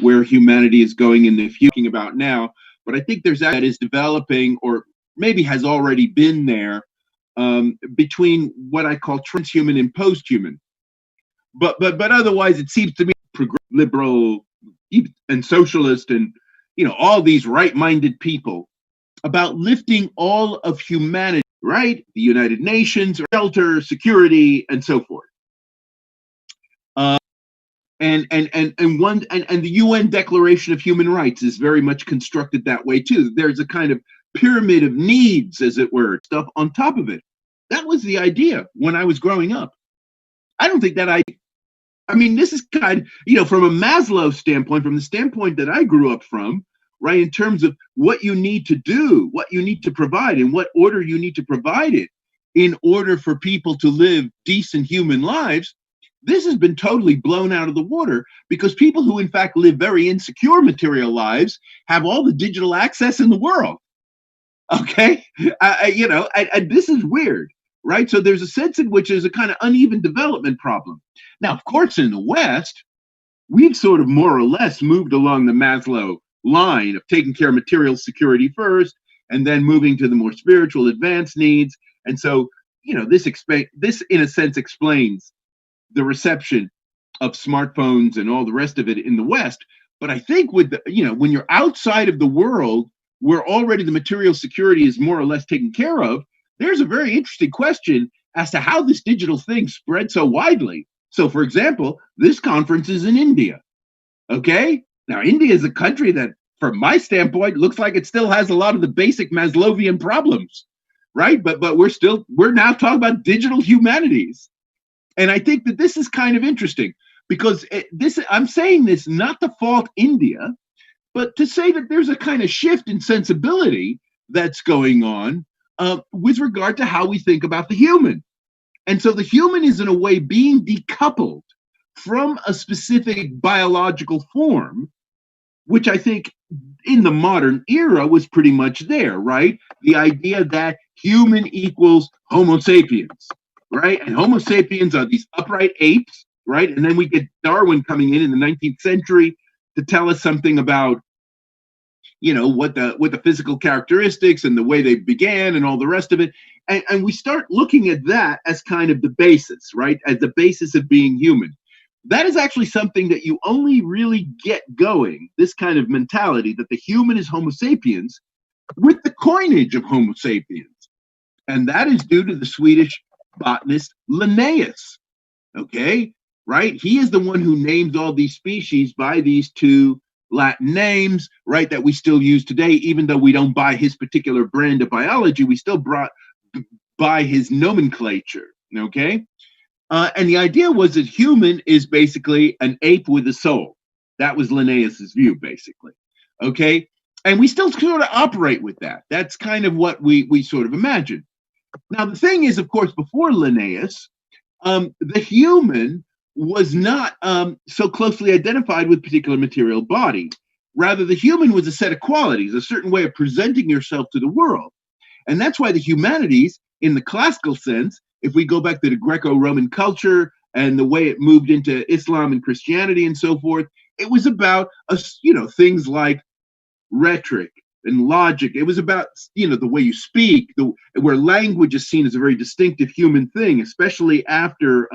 where humanity is going in the future about now. But I think there's that is developing, or maybe has already been there, between what I call transhuman and post-human. But otherwise, it seems to me liberal and socialist and all these right-minded people about lifting all of humanity, right? The United Nations, shelter, security, and so forth. And the UN Declaration of Human Rights is very much constructed that way too. There's a kind of pyramid of needs, as it were, stuff on top of it. That was the idea when I was growing up. I don't think that I mean, this is kind of, from a Maslow standpoint, from the standpoint that I grew up from, right, in terms of what you need to do, what you need to provide, in what order you need to provide it in order for people to live decent human lives. This has been totally blown out of the water because people who, in fact, live very insecure material lives have all the digital access in the world. Okay, this is weird, right? So there's a sense in which there's a kind of uneven development problem. Now, of course, in the West, we've sort of more or less moved along the Maslow line of taking care of material security first, and then moving to the more spiritual, advanced needs. And so, this in a sense explains the reception of smartphones and all the rest of it in the West. But I think with when you're outside of the world where already the material security is more or less taken care of, there's a very interesting question as to how this digital thing spread so widely. So, for example, this conference is in India. Okay, now India is a country that, from my standpoint, looks like it still has a lot of the basic Maslowian problems, right? But we're now talking about digital humanities. And I think that this is kind of interesting because I'm saying this not to fault India, but to say that there's a kind of shift in sensibility that's going on with regard to how we think about the human. And so the human is in a way being decoupled from a specific biological form, which I think in the modern era was pretty much there, right? The idea that human equals Homo sapiens. Right? And Homo sapiens are these upright apes, right? And then we get Darwin coming in the 19th century to tell us something about, what the physical characteristics and the way they began and all the rest of it. And we start looking at that as kind of the basis, right? As the basis of being human. That is actually something that you only really get going, this kind of mentality that the human is Homo sapiens, with the coinage of Homo sapiens. And that is due to the Swedish botanist Linnaeus. Okay, right? He is the one who named all these species by these two Latin names, right, that we still use today. Even though we don't buy his particular brand of biology, we still buy his nomenclature. Okay, and the idea was that human is basically an ape with a soul. That was Linnaeus's view, basically. Okay, and we still sort of operate with that. That's kind of what we sort of imagine. Now, the thing is, of course, before Linnaeus, the human was not so closely identified with particular material body. Rather, the human was a set of qualities, a certain way of presenting yourself to the world. And that's why the humanities, in the classical sense, if we go back to the Greco-Roman culture and the way it moved into Islam and Christianity and so forth, it was about, things like rhetoric and logic. It was about, the way you speak, where language is seen as a very distinctive human thing, especially after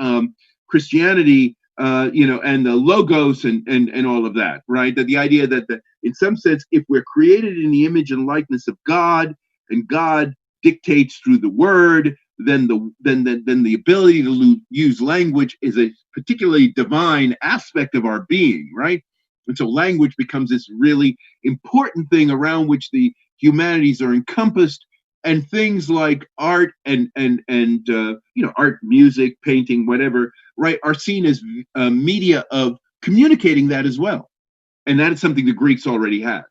Christianity, and the logos and all of that, right? That the idea that in some sense, if we're created in the image and likeness of God, and God dictates through the word, then the ability to use language is a particularly divine aspect of our being, right? And so language becomes this really important thing around which the humanities are encompassed, and things like art and art, music, painting, whatever, right, are seen as media of communicating that as well. And that is something the Greeks already had.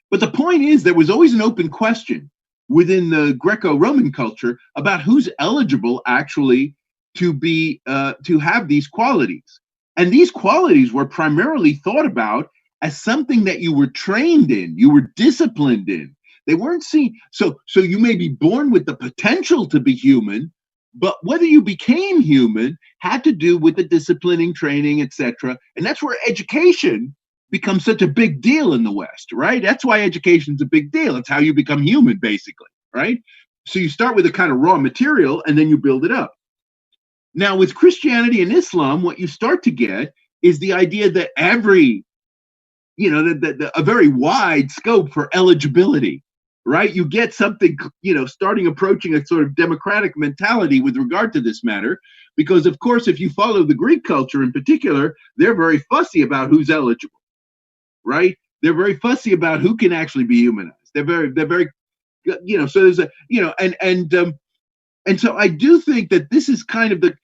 But the point is, there was always an open question within the Greco-Roman culture about who's eligible actually to be to have these qualities. And these qualities were primarily thought about as something that you were trained in, you were disciplined in. They weren't seen. So you may be born with the potential to be human, But whether you became human had to do with the disciplining, training, etc. And that's where education becomes such a big deal in the West, right? That's why education's a big deal. It's how you become human, basically, right? So you start with a kind of raw material and then you build it up. Now, with Christianity and Islam, what you start to get is the idea that a very wide scope for eligibility, right? You get something, starting approaching a sort of democratic mentality with regard to this matter, because of course, if you follow the Greek culture in particular, they're very fussy about who's eligible, right? They're very fussy about who can actually be humanized. They're very, so there's and so I do think that this is kind of the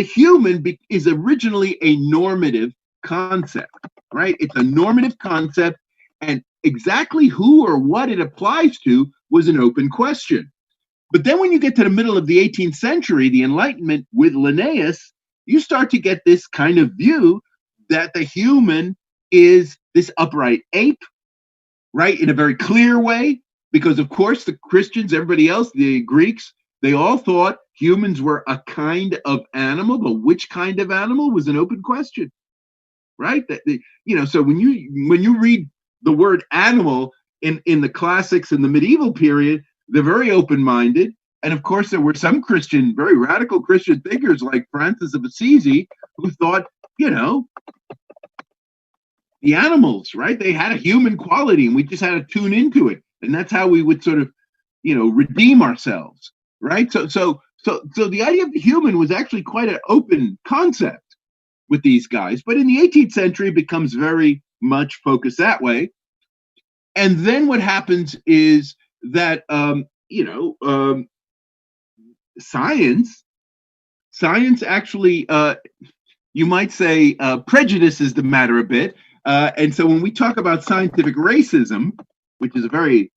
human is originally a normative concept, right? It's a normative concept, and exactly who or what it applies to was an open question. But then when you get to the middle of the 18th century, the Enlightenment with Linnaeus, you start to get this kind of view that the human is this upright ape, right? In a very clear way, because of course the Christians, everybody else, the Greeks, they all thought humans were a kind of animal, but which kind of animal was an open question, right? So when you read the word animal in the classics in the medieval period, they're very open-minded. And of course, there were some very radical Christian thinkers like Francis of Assisi who thought, the animals, right? They had a human quality and we just had to tune into it. And that's how we would sort of, redeem ourselves, right? So the idea of the human was actually quite an open concept with these guys. But in the 18th century, it becomes very much focused that way. And then what happens is that, science actually, you might say, prejudices the matter a bit. And so when we talk about scientific racism, which is a very,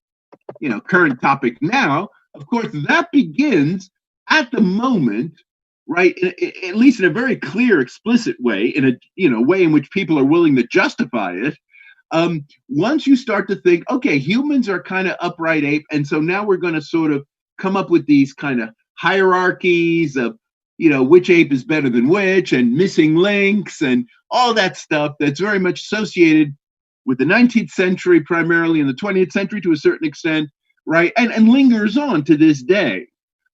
current topic now, of course, that begins at the moment, right? At least in a very clear, explicit way, in a way in which people are willing to justify it. Once you start to think, okay, humans are kind of upright ape, and so now we're going to sort of come up with these kind of hierarchies of, which ape is better than which, and missing links, and all that stuff that's very much associated with the 19th century, primarily in the 20th century to a certain extent, right? And lingers on to this day,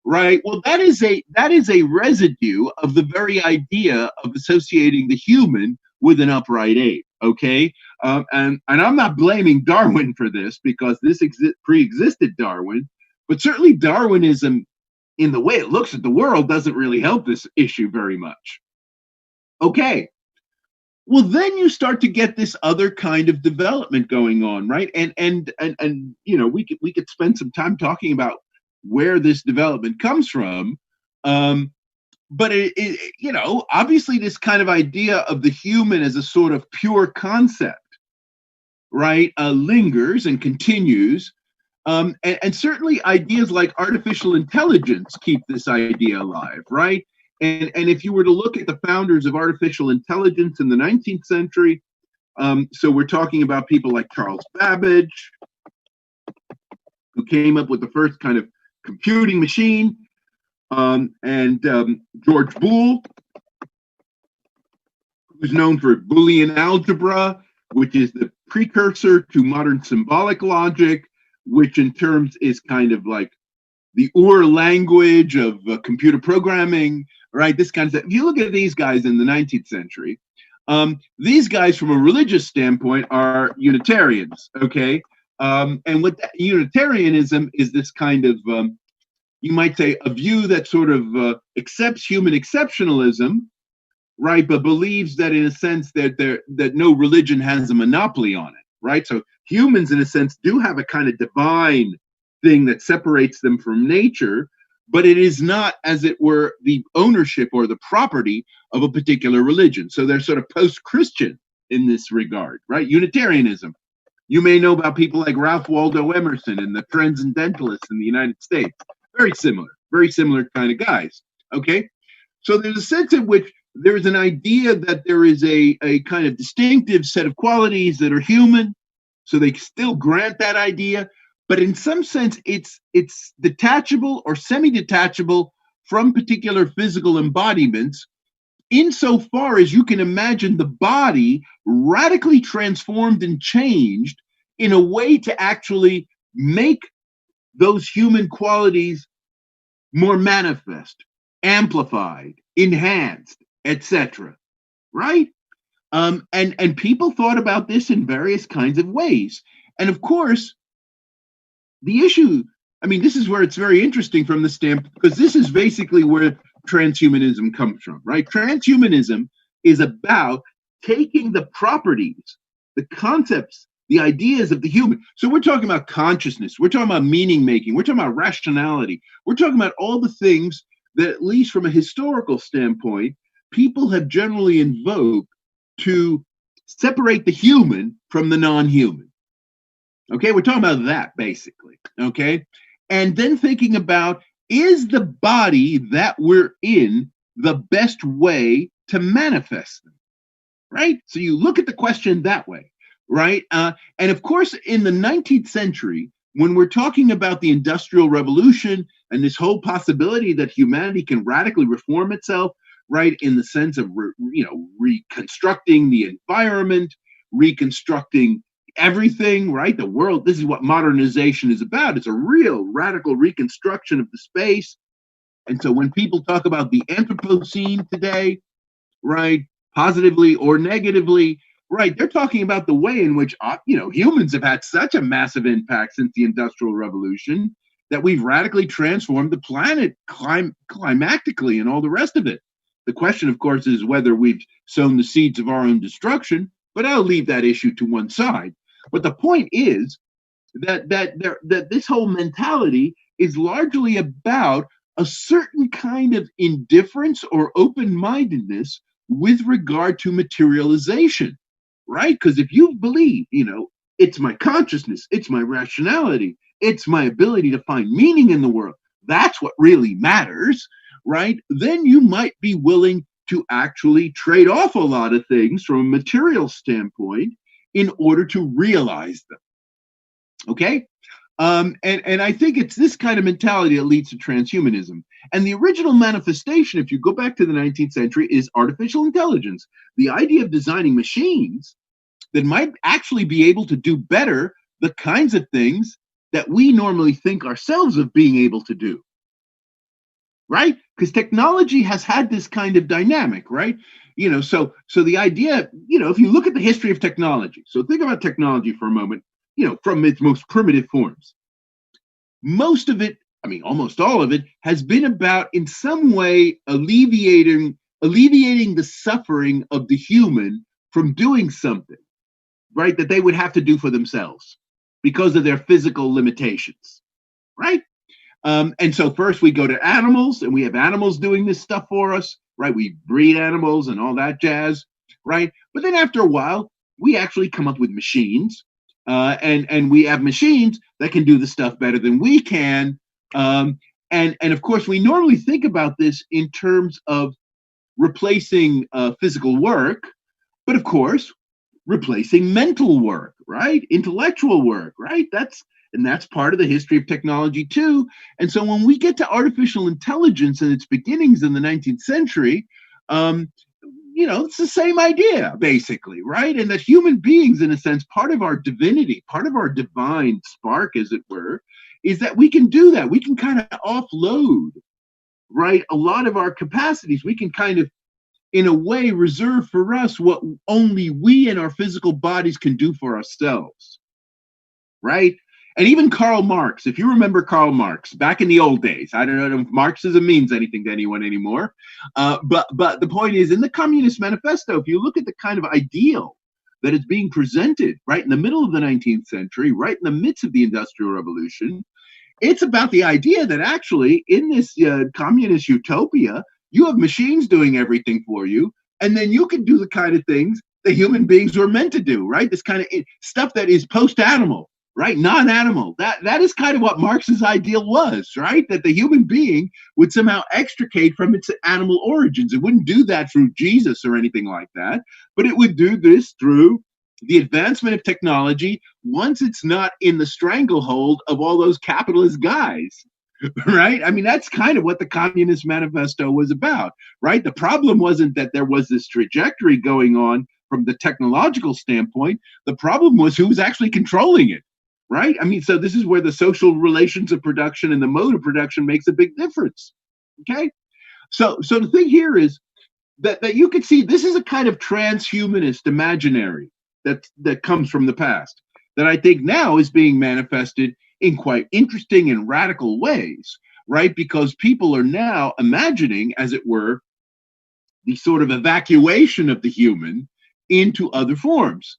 right? Well, that is a residue of the very idea of associating the human with an upright ape, okay? And I'm not blaming Darwin for this, because this pre-existed Darwin, but certainly Darwinism, in the way it looks at the world, doesn't really help this issue very much. Okay. Well, then you start to get this other kind of development going on, right? And we could spend some time talking about where this development comes from. But obviously this kind of idea of the human as a sort of pure concept, right, lingers and continues. And certainly ideas like artificial intelligence keep this idea alive, right? And if you were to look at the founders of artificial intelligence in the 19th century, so we're talking about people like Charles Babbage, who came up with the first kind of computing machine, and George Boole, who's known for Boolean algebra, which is the precursor to modern symbolic logic, which in terms is kind of like the Ur language of computer programming, right? This kind of stuff. If you look at these guys in the 19th century, these guys from a religious standpoint are Unitarians, okay? And what Unitarianism is, this kind of, you might say, a view that sort of accepts human exceptionalism, right? But believes that in a sense that no religion has a monopoly on it, right? So humans, in a sense, do have a kind of divine thing that separates them from nature, but it is not, as it were, the ownership or the property of a particular religion. So they're sort of post-Christian in this regard, right? Unitarianism. You may know about people like Ralph Waldo Emerson and the Transcendentalists in the United States. Very similar kind of guys, okay? So there's a sense in which there's an idea that there is a kind of distinctive set of qualities that are human, so they still grant that idea, but in some sense it's detachable or semi-detachable from particular physical embodiments, insofar as you can imagine the body radically transformed and changed in a way to actually make those human qualities more manifest, amplified, enhanced, etc. Right? And people thought about this in various kinds of ways. And of course, the issue, I mean, this is where it's very interesting from the standpoint, because this is basically where transhumanism comes from, right? Transhumanism is about taking the properties, the concepts, the ideas of the human. So we're talking about consciousness, we're talking about meaning making, we're talking about rationality, we're talking about all the things that, at least from a historical standpoint, people have generally invoked to separate the human from the non-human. Okay, we're talking about that basically. Okay, and then thinking about, is the body that we're in the best way to manifest them? Right? So you look at the question that way, right? And of course, in the 19th century, when we're talking about the Industrial Revolution and this whole possibility that humanity can radically reform itself, right, in the sense of reconstructing the environment, reconstructing everything, right? The world, this is what modernization is about. It's a real radical reconstruction of the space. And so when people talk about the Anthropocene today, right, positively or negatively, right, they're talking about the way in which, humans have had such a massive impact since the Industrial Revolution that we've radically transformed the planet climatically and all the rest of it. The question, of course, is whether we've sown the seeds of our own destruction, but I'll leave that issue to one side. But the point is that this whole mentality is largely about a certain kind of indifference or open-mindedness with regard to materialization, right? Because if you believe, it's my consciousness, it's my rationality, it's my ability to find meaning in the world, that's what really matters, right? Then you might be willing to actually trade off a lot of things from a material standpoint in order to realize them. Okay? And I think it's this kind of mentality that leads to transhumanism. And the original manifestation, if you go back to the 19th century, is artificial intelligence. The idea of designing machines that might actually be able to do better the kinds of things that we normally think ourselves of being able to do. Right? Because technology has had this kind of dynamic, right? So the idea, if you look at the history of technology, so think about technology for a moment, from its most primitive forms. Most of it, almost all of it, has been about, in some way, alleviating the suffering of the human from doing something, right, that they would have to do for themselves because of their physical limitations, right? And so first we go to animals, and we have animals doing this stuff for us, right? We breed animals and all that jazz, right? But then after a while, we actually come up with machines, and we have machines that can do the stuff better than we can. And of course, we normally think about this in terms of replacing physical work, but of course, replacing mental work, right? Intellectual work, right? That's part of the history of technology too. And so when we get to artificial intelligence and its beginnings in the 19th century, it's the same idea, basically, right? And that human beings, in a sense, part of our divinity, part of our divine spark, as it were, is that we can do that. We can kind of offload, right, a lot of our capacities. We can kind of, in a way, reserve for us what only we and our physical bodies can do for ourselves, right? And even Karl Marx, if you remember Karl Marx, back in the old days, I don't know if Marxism means anything to anyone anymore, but the point is, in the Communist Manifesto, if you look at the kind of ideal that is being presented right in the middle of the 19th century, right in the midst of the Industrial Revolution, it's about the idea that actually in this communist utopia, you have machines doing everything for you, and then you can do the kind of things that human beings were meant to do, right? This kind of stuff that is post-animal, right? Non-animal. That is kind of what Marx's ideal was, right? That the human being would somehow extricate from its animal origins. It wouldn't do that through Jesus or anything like that, but it would do this through the advancement of technology once it's not in the stranglehold of all those capitalist guys, right? I mean, that's kind of what the Communist Manifesto was about, right? The problem wasn't that there was this trajectory going on from the technological standpoint. The problem was who was actually controlling it, right? I mean, so this is where the social relations of production and the mode of production makes a big difference. Okay, so the thing here is that you could see this is a kind of transhumanist imaginary that comes from the past that I think now is being manifested in quite interesting and radical ways, right? Because people are now imagining, as it were, the sort of evacuation of the human into other forms.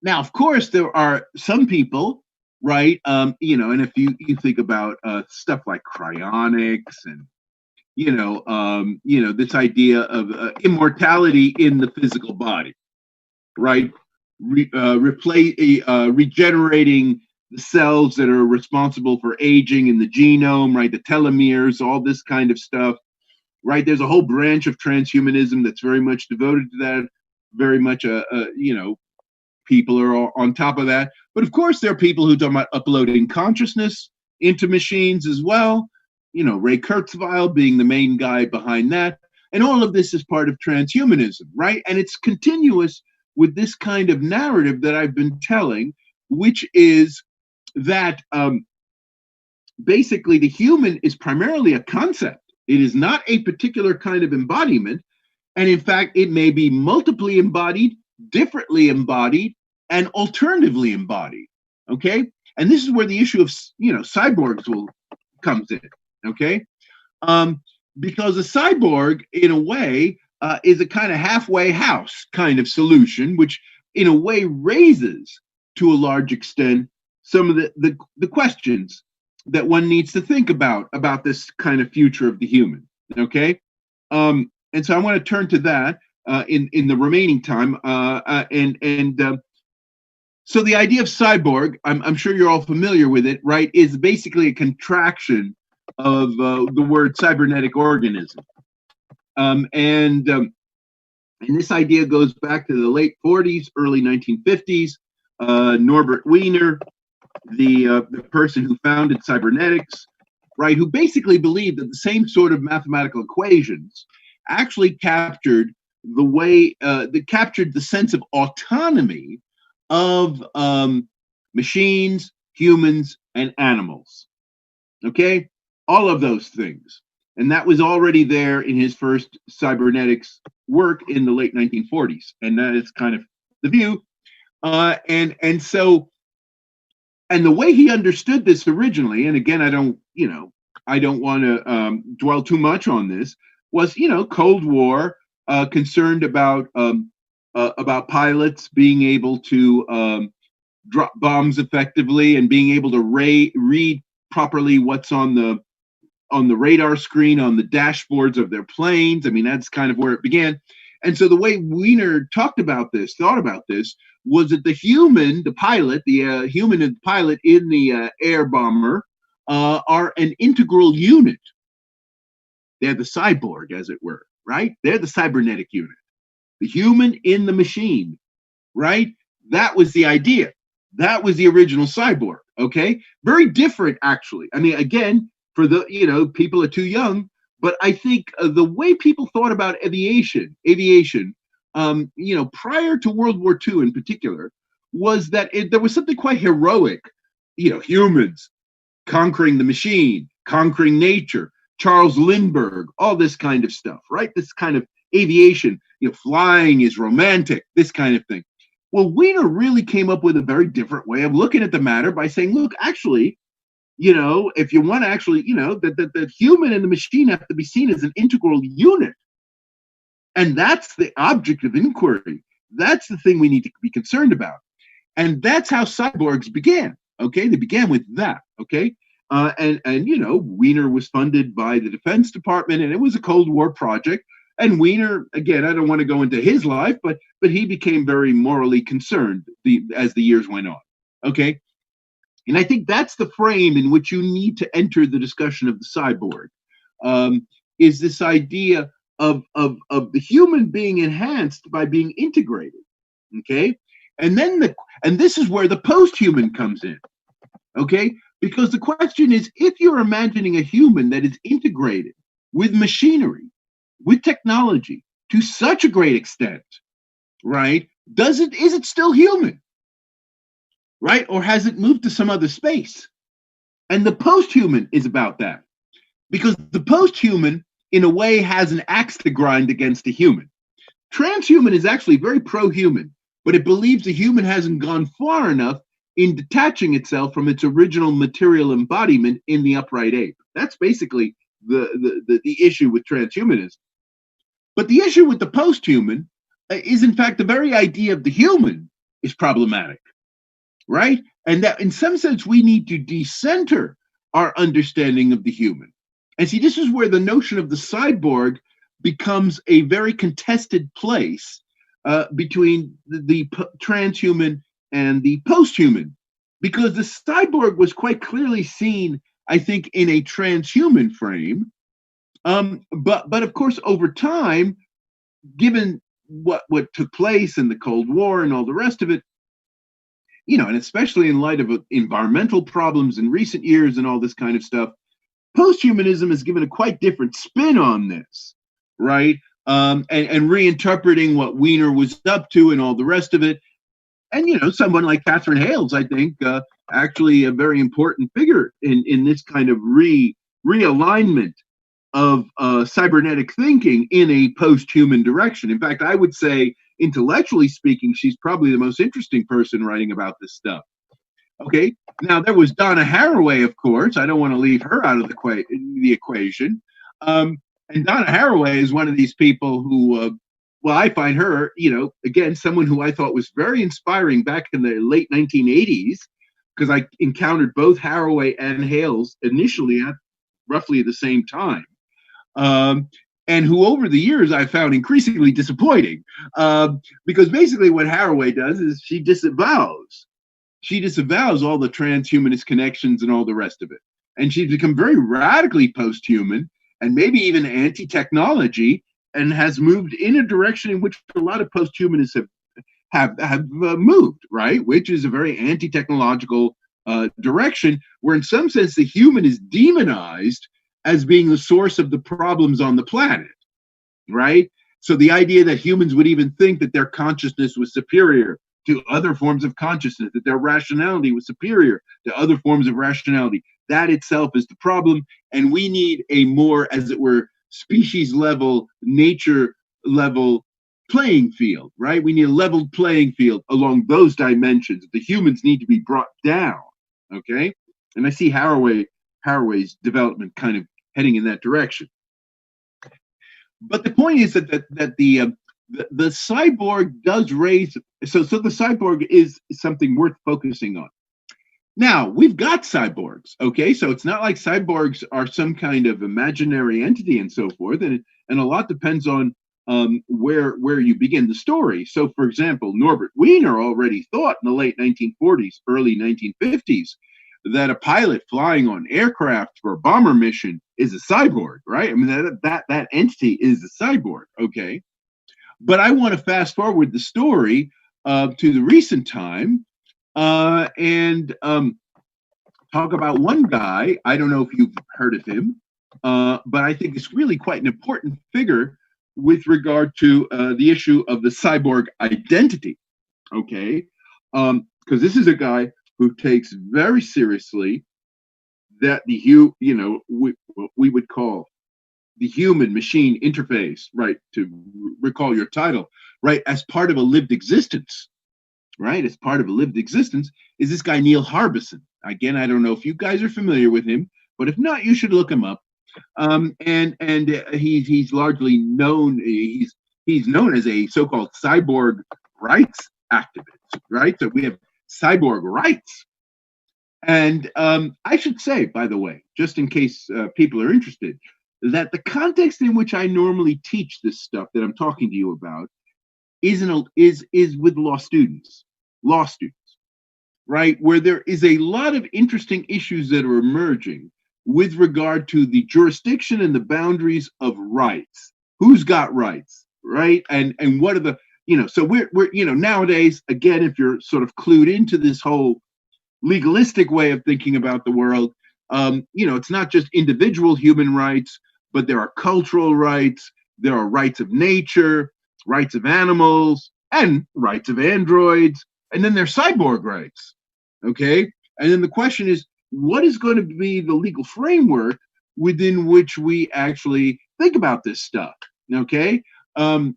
Now, of course, there are some people, right? And if you think about stuff like cryonics and this idea of immortality in the physical body, right? Regenerating the cells that are responsible for aging in the genome, right? The telomeres, all this kind of stuff, right? There's a whole branch of transhumanism that's very much devoted to that. Very much, people are on top of that. But of course, there are people who talk about uploading consciousness into machines as well. Ray Kurzweil being the main guy behind that. And all of this is part of transhumanism, right? And it's continuous with this kind of narrative that I've been telling, which is that basically the human is primarily a concept. It is not a particular kind of embodiment. And in fact, it may be multiply embodied, differently embodied, and alternatively embodied. Okay. And this is where the issue of, cyborgs comes in. Okay. Because a cyborg, in a way, is a kind of halfway house kind of solution, which in a way raises to a large extent some of the questions that one needs to think about this kind of future of the human. Okay. And so I want to turn to that in the remaining time. So the idea of cyborg, I'm sure you're all familiar with it, right, is basically a contraction of the word cybernetic organism. And this idea goes back to the late 40s, early 1950s. Norbert Wiener, the person who founded cybernetics, right, who basically believed that the same sort of mathematical equations actually captured the sense of autonomy of machines, humans, and animals. Okay, all of those things. And that was already there in his first cybernetics work in the late 1940s. And that is kind of the view. And the way he understood this originally, and again, I don't want to dwell too much on this, was, Cold War, concerned about pilots being able to drop bombs effectively and being able to read properly what's on the radar screen on the dashboards of their planes. I mean, that's kind of where it began. And so the way Wiener thought about this, was that the human, the pilot in the air bomber are an integral unit. They're the cyborg, as it were, right? They're the cybernetic unit. The human in the machine, right? That was the idea. That was the original cyborg, okay? Very different, actually. I mean, again, for the, people are too young, but I think the way people thought about aviation, prior to World War II in particular, was that there was something quite heroic, humans conquering the machine, conquering nature, Charles Lindbergh, all this kind of stuff, right? This kind of aviation, flying is romantic, this kind of thing. Well, Wiener really came up with a very different way of looking at the matter by saying, look, actually, if you want to actually, that the human and the machine have to be seen as an integral unit. And that's the object of inquiry. That's the thing we need to be concerned about. And that's how cyborgs began. Okay, they began with that. Okay, and Wiener was funded by the Defense Department, and it was a Cold War project. And Wiener, again, I don't want to go into his life, but he became very morally concerned as the years went on. Okay, and I think that's the frame in which you need to enter the discussion of the cyborg. Is this idea of the human being enhanced by being integrated? Okay, and this is where the post-human comes in. Okay, Because the question is, if you're imagining a human that is integrated with machinery, with technology to such a great extent, right? Is it still human, right? Or has it moved to some other space? And the post-human is about that. Because the post-human, in a way, has an axe to grind against a human. Transhuman is actually very pro-human, but it believes the human hasn't gone far enough in detaching itself from its original material embodiment in the upright ape. That's basically the issue with transhumanism. But the issue with the post-human is, in fact, the very idea of the human is problematic, right? And that in some sense, we need to decenter our understanding of the human. And see, this is where the notion of the cyborg becomes a very contested place between the transhuman and the post-human, because the cyborg was quite clearly seen, I think, in a transhuman frame. But of course, over time, given what took place in the Cold War and all the rest of it, and especially in light of environmental problems in recent years and all this kind of stuff, post-humanism has given a quite different spin on this, right? And reinterpreting what Wiener was up to and all the rest of it. And, someone like Catherine Hales, I think, actually a very important figure in this kind of realignment of cybernetic thinking in a post-human direction. In fact, I would say, intellectually speaking, she's probably the most interesting person writing about this stuff. Okay, now there was Donna Haraway, of course. I don't want to leave her out of the equation. And Donna Haraway is one of these people who, I find her, again, someone who I thought was very inspiring back in the late 1980s, because I encountered both Haraway and Hales initially at roughly the same time. And who over the years I found increasingly disappointing, because basically what Haraway does is she disavows all the transhumanist connections and all the rest of it. And she's become very radically post-human and maybe even anti-technology, and has moved in a direction in which a lot of post-humanists have moved, right? Which is a very anti-technological direction, where in some sense the human is demonized as being the source of the problems on the planet, right? So the idea that humans would even think that their consciousness was superior to other forms of consciousness, that their rationality was superior to other forms of rationality, that itself is the problem. And we need a more, as it were, species level, nature level playing field, right? We need a leveled playing field along those dimensions. The humans need to be brought down, okay? And I see Haraway's development kind of heading in that direction. But the point is that the cyborg does raise, so the cyborg is something worth focusing on. Now, we've got cyborgs, okay? So it's not like cyborgs are some kind of imaginary entity and so forth, and a lot depends on where you begin the story. So, for example, Norbert Wiener already thought in the late 1940s, early 1950s, that a pilot flying on aircraft for a bomber mission is a cyborg, right? I mean, that entity is a cyborg, okay? But I want to fast forward the story to the recent time and talk about one guy. I don't know if you've heard of him, but I think it's really quite an important figure with regard to the issue of the cyborg identity, okay? Because this is a guy who takes very seriously that what we would call the human-machine interface, right, to recall your title, right, as part of a lived existence, right, as part of a lived existence, is this guy Neil Harbisson. Again, I don't know if you guys are familiar with him, but if not, you should look him up. And he's largely known, he's known as a so-called cyborg rights activist, right? So we have cyborg rights. And I should say, by the way, just in case people are interested, that the context in which I normally teach this stuff that I'm talking to you about is with law students, right? Where there is a lot of interesting issues that are emerging with regard to the jurisdiction and the boundaries of rights. Who's got rights, right? And what are the, so we're nowadays, again, if you're sort of clued into this whole legalistic way of thinking about the world. It's not just individual human rights, but there are cultural rights, there are rights of nature, rights of animals, and rights of androids, and then there's cyborg rights. Okay, and then the question is, what is going to be the legal framework within which we actually think about this stuff? Okay, and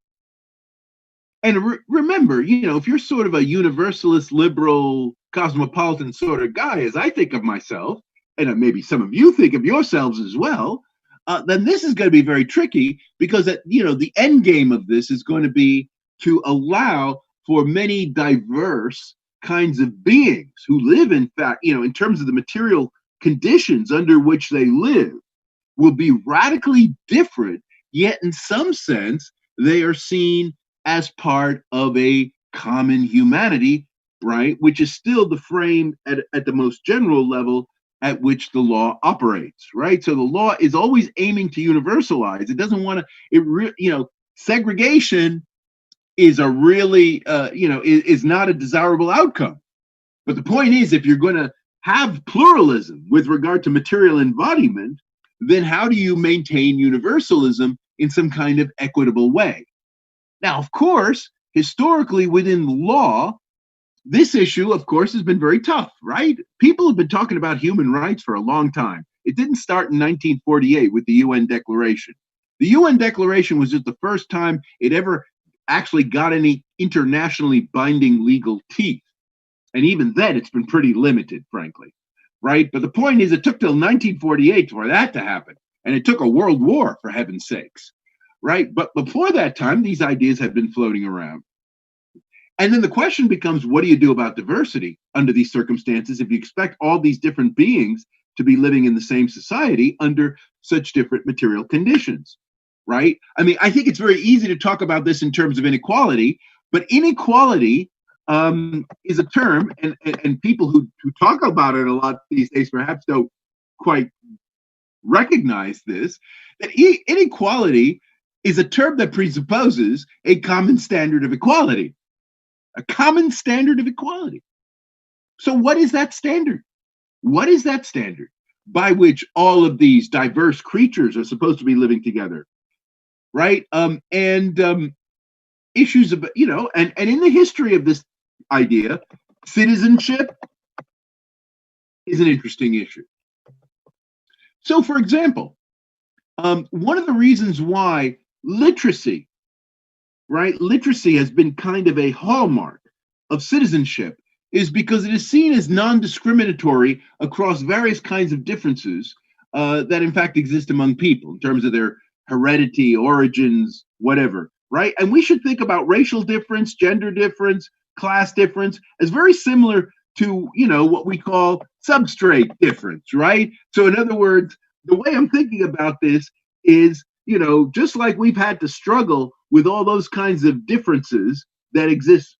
remember, if you're sort of a universalist, liberal, cosmopolitan sort of guy, as I think of myself, and maybe some of you think of yourselves as well, then this is going to be very tricky because the end game of this is going to be to allow for many diverse kinds of beings who live, in fact, in terms of the material conditions under which they live, will be radically different, yet in some sense, they are seen as part of a common humanity, right? Which is still the frame at the most general level at which the law operates, right? So the law is always aiming to universalize. It doesn't want to, segregation is a really, is not a desirable outcome. But the point is, if you're going to have pluralism with regard to material embodiment, then how do you maintain universalism in some kind of equitable way? Now, of course, historically within the law, this issue, of course, has been very tough, right? People have been talking about human rights for a long time. It didn't start in 1948 with the UN Declaration. The UN Declaration was just the first time it ever actually got any internationally binding legal teeth. And even then, it's been pretty limited, frankly, right? But the point is, it took till 1948 for that to happen. And it took a world war, for heaven's sakes, right? But before that time, these ideas had been floating around. And then the question becomes, what do you do about diversity under these circumstances if you expect all these different beings to be living in the same society under such different material conditions, right? I mean, I think it's very easy to talk about this in terms of inequality, but inequality is a term, and people who talk about it a lot these days perhaps don't quite recognize this, that inequality is a term that presupposes a common standard of equality. A common standard of equality. So what is that standard? What is that standard by which all of these diverse creatures are supposed to be living together, right? Issues of, and in the history of this idea, citizenship is an interesting issue. So, for example, one of the reasons why literacy, right? Literacy has been kind of a hallmark of citizenship is because it is seen as non-discriminatory across various kinds of differences that in fact exist among people in terms of their heredity, origins, whatever, right? And we should think about racial difference, gender difference, class difference as very similar to, what we call substrate difference, right? So in other words, the way I'm thinking about this is, just like we've had to struggle with all those kinds of differences that exist,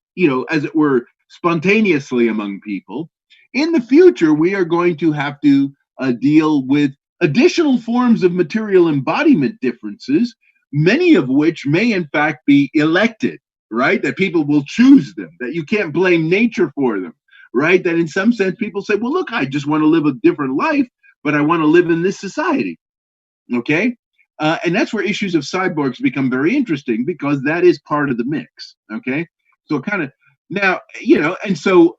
as it were, spontaneously among people, in the future, we are going to have to deal with additional forms of material embodiment differences, many of which may in fact be elected, right? That people will choose them, that you can't blame nature for them, right? That in some sense, people say, well, look, I just want to live a different life, but I want to live in this society, okay? And that's where issues of cyborgs become very interesting because that is part of the mix. Okay. So kind of now, and so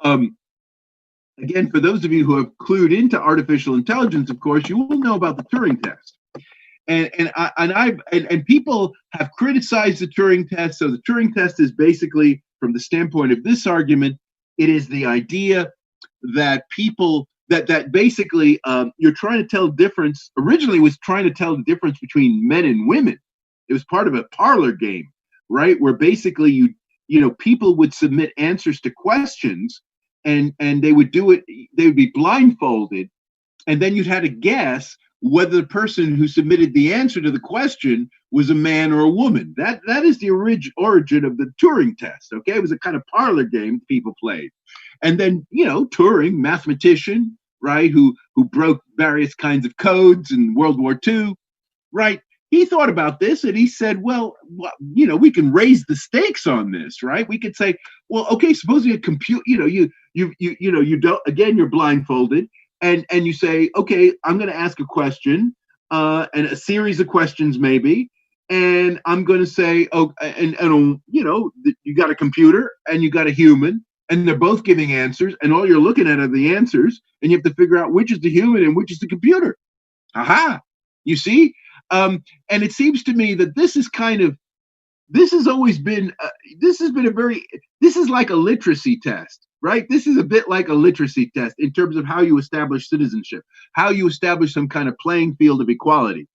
again, for those of you who have clued into artificial intelligence, of course, you will know about the Turing test. And people have criticized the Turing test. So the Turing test is basically, from the standpoint of this argument, it is the idea that people that basically you're trying to tell the difference. Originally was trying to tell the difference between men and women. It was part of a parlor game, right? Where basically people would submit answers to questions and they would do it, they would be blindfolded, and then you'd have to guess whether the person who submitted the answer to the question was a man or a woman. That is the origin of the Turing test. Okay, it was a kind of parlor game people played. And then, Turing, mathematician, right, who broke various kinds of codes in World War II, right? he thought about this and he said, well, you know, we can raise the stakes on this, right? We could say, well, okay, supposing a compute, you know, you know, you don't, again, you're blindfolded, and you say, okay, I'm going to ask a question, and a series of questions maybe, and I'm going to say, oh, and you know, you got a computer and you got a human, and they're both giving answers, and all you're looking at are the answers, and you have to figure out which is the human and which is the computer. Aha! You see, and it seems to me that this is kind of this has always been this has been a very this is like a literacy test, right? This is a bit like a literacy test in terms of how you establish citizenship, how you establish some kind of playing field of equality.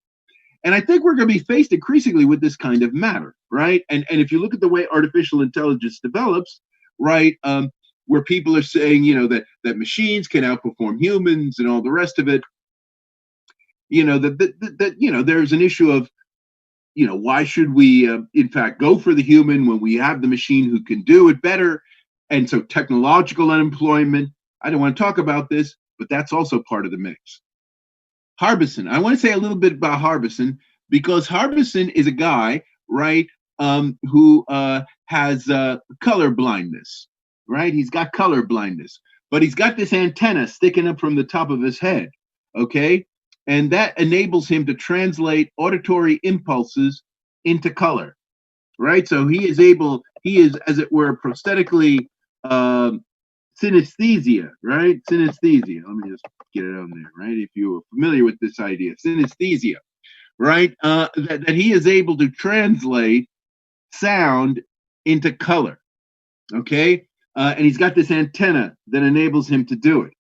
And I think we're going to be faced increasingly with this kind of matter, right? And if you look at the way artificial intelligence develops, right, where people are saying, you know, that machines can outperform humans and all the rest of it, you know, that you know, there's an issue of, you know, why should we, in fact, go for the human when we have the machine who can do it better? And so technological unemployment, I don't want to talk about this, but that's also part of the mix. Harbison, I want to say a little bit about Harbison, because Harbison is a guy, right, who has color blindness, right? He's got color blindness, but he's got this antenna sticking up from the top of his head, okay? And that enables him to translate auditory impulses into color, right? So he is, as it were, prosthetically synesthesia, right? Synesthesia. Let me just get it on there, right? If you are familiar with this idea, synesthesia, right? That he is able to translate sound into color, okay? And he's got this antenna that enables him to do it.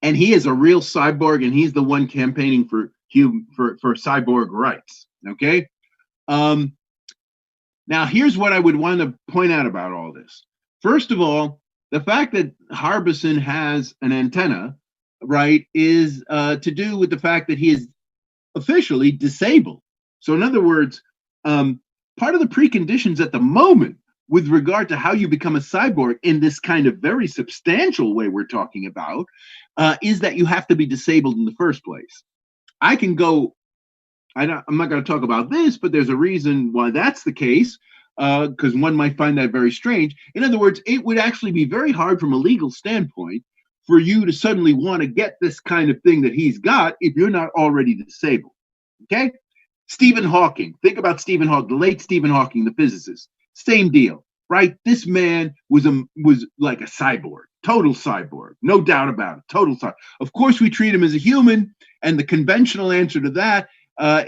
And he is a real cyborg, and he's the one campaigning for cyborg rights. Okay. Now, here's what I would want to point out about all this. First of all, the fact that Harbison has an antenna, right, is to do with the fact that he is officially disabled. So, in other words, part of the preconditions at the moment with regard to how you become a cyborg in this kind of very substantial way we're talking about, is that you have to be disabled in the first place. I can go, I'm not going to talk about this, but there's a reason why that's the case, because one might find that very strange. In other words, it would actually be very hard from a legal standpoint for you to suddenly want to get this kind of thing that he's got if you're not already disabled. Okay? Stephen Hawking. Think about Stephen Hawking, the late Stephen Hawking, the physicist. Same deal, right? This man was like a cyborg, total cyborg, no doubt about it, total cyborg. Of course, we treat him as a human, and the conventional answer to that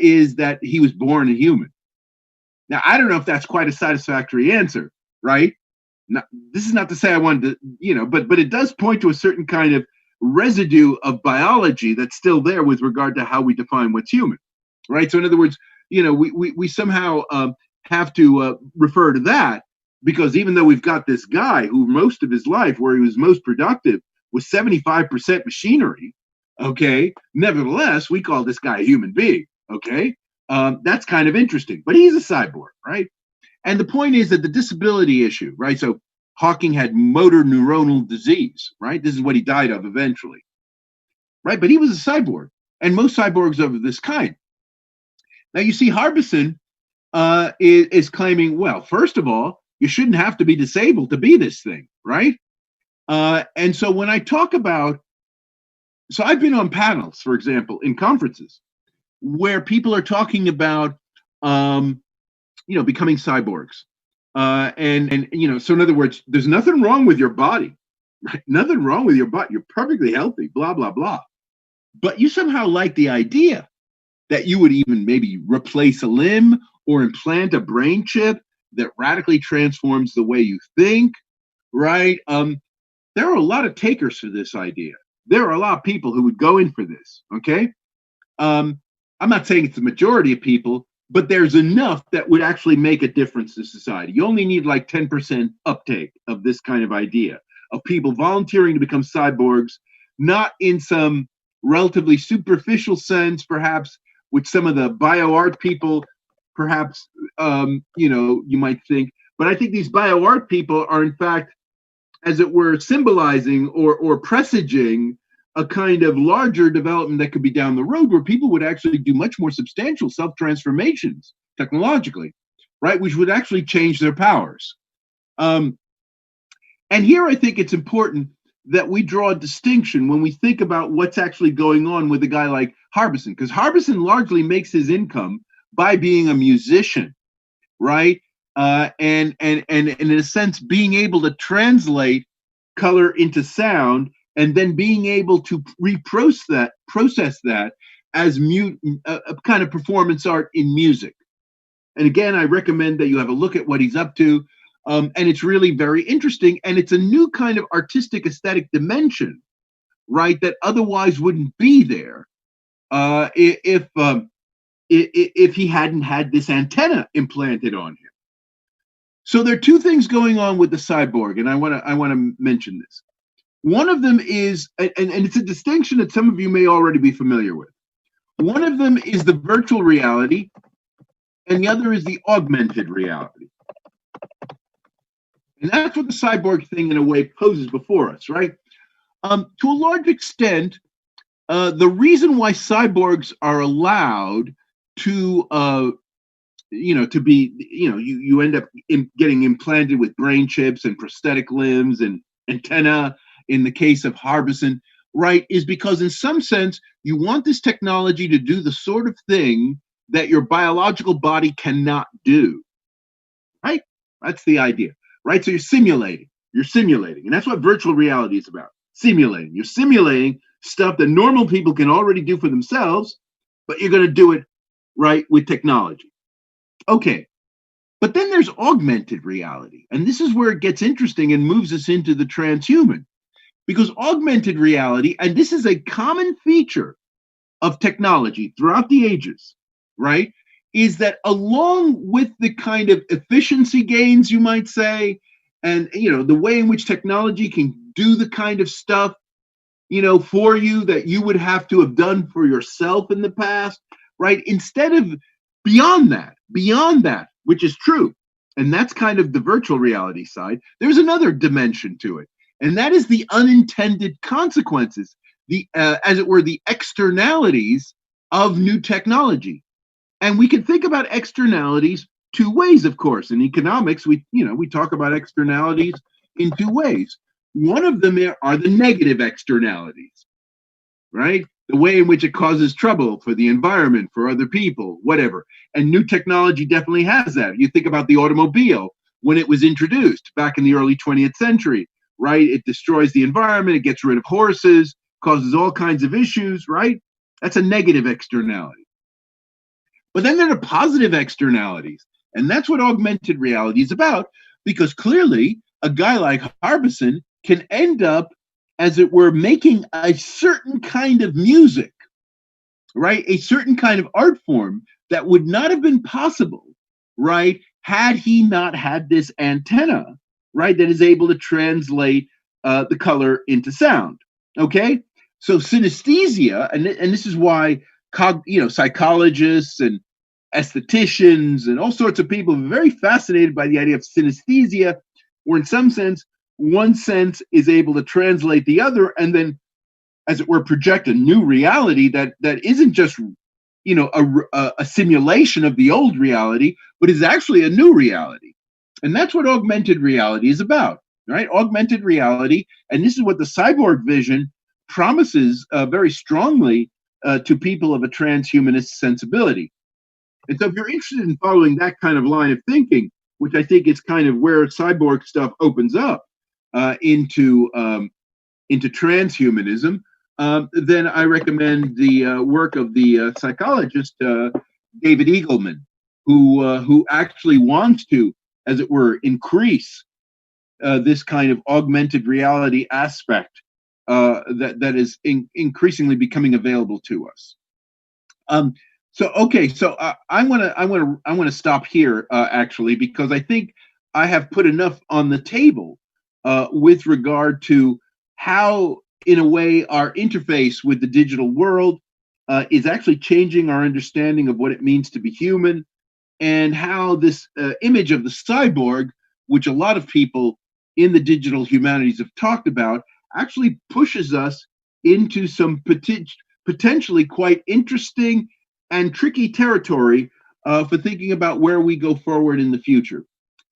is that he was born a human. Now, I don't know if that's quite a satisfactory answer, right? Now, this is not to say I wanted to, you know, but it does point to a certain kind of residue of biology that's still there with regard to how we define what's human, right? So, in other words, you know, we somehow have to refer to that, because even though we've got this guy who most of his life, where he was most productive, was 75% machinery, okay, nevertheless, we call this guy a human being, okay? That's kind of interesting, but he's a cyborg, right? And the point is that the disability issue, right? So Hawking had motor neuronal disease, right? This is what he died of eventually, right? But he was a cyborg, and most cyborgs are of this kind. Now, you see, Harbison is claiming, well, first of all, you shouldn't have to be disabled to be this thing, right? And so when I talk about, so I've been on panels, for example, in conferences where people are talking about, you know, becoming cyborgs. And, you know, so in other words, there's nothing wrong with your body, right? Nothing wrong with your body. You're perfectly healthy, blah, blah, blah. But you somehow like the idea that you would even maybe replace a limb or implant a brain chip that radically transforms the way you think, right? There are a lot of takers for this idea. There are a lot of people who would go in for this, okay? I'm not saying it's the majority of people, but there's enough that would actually make a difference to society. You only need like 10% uptake of this kind of idea, of people volunteering to become cyborgs, not in some relatively superficial sense, perhaps, which some of the bioart people, perhaps, you know, you might think. But I think these bioart people are, in fact, as it were, symbolizing or presaging a kind of larger development that could be down the road where people would actually do much more substantial self-transformations technologically, right? Which would actually change their powers. Um, and here I think it's important that we draw a distinction when we think about what's actually going on with a guy like Harbison, because Harbison largely makes his income by being a musician, right? And in a sense, being able to translate color into sound, and then being able to process that as a kind of performance art in music. And again, I recommend that you have a look at what he's up to. And it's really very interesting. And it's a new kind of artistic aesthetic dimension, right, that otherwise wouldn't be there if he hadn't had this antenna implanted on him. So there are two things going on with the cyborg, and I want to mention this. One of them is, and it's a distinction that some of you may already be familiar with. One of them is the virtual reality, and the other is the augmented reality. And that's what the cyborg thing, in a way, poses before us, right? To a large extent, the reason why cyborgs are allowed to, to be, you end up getting implanted with brain chips and prosthetic limbs and antenna in the case of Harbison, right, is because in some sense, you want this technology to do the sort of thing that your biological body cannot do, right? That's the idea. Right? So you're simulating, and that's what virtual reality is about. Simulating. You're simulating stuff that normal people can already do for themselves, but you're going to do it, right, with technology. Okay. But then there's augmented reality. And this is where it gets interesting and moves us into the transhuman. Because augmented reality, and this is a common feature of technology throughout the ages, right, is that along with the kind of efficiency gains, you might say, and the way in which technology can do the kind of stuff, for you that you would have to have done for yourself in the past, right? Instead of beyond that, which is true, and that's kind of the virtual reality side, there's another dimension to it, and that is the unintended consequences, as it were, the externalities of new technology. And we can think about externalities two ways, of course. In economics, we talk about externalities in two ways. One of them are the negative externalities, right? The way in which it causes trouble for the environment, for other people, whatever. And new technology definitely has that. You think about the automobile when it was introduced back in the early 20th century, right? It destroys the environment, it gets rid of horses, causes all kinds of issues, right? That's a negative externality. But then there are positive externalities. And that's what augmented reality is about, because clearly a guy like Harbison can end up, as it were, making a certain kind of music, right? A certain kind of art form that would not have been possible, right, had he not had this antenna, right, that is able to translate the color into sound. Okay? So synesthesia, and this is why psychologists and aestheticians and all sorts of people are very fascinated by the idea of synesthesia, where in some sense, one sense is able to translate the other, and then, as it were, project a new reality that isn't just a simulation of the old reality, but is actually a new reality. And that's what augmented reality is about, right? Augmented reality, and this is what the cyborg vision promises very strongly to people of a transhumanist sensibility. And so if you're interested in following that kind of line of thinking, which I think is kind of where cyborg stuff opens up into transhumanism, then I recommend the work of the psychologist David Eagleman, who actually wants to, as it were, increase this kind of augmented reality aspect that is increasingly becoming available to us. So I want to stop here actually, because I think I have put enough on the table with regard to how, in a way, our interface with the digital world is actually changing our understanding of what it means to be human, and how this image of the cyborg, which a lot of people in the digital humanities have talked about, actually pushes us into some potentially quite interesting and tricky territory for thinking about where we go forward in the future.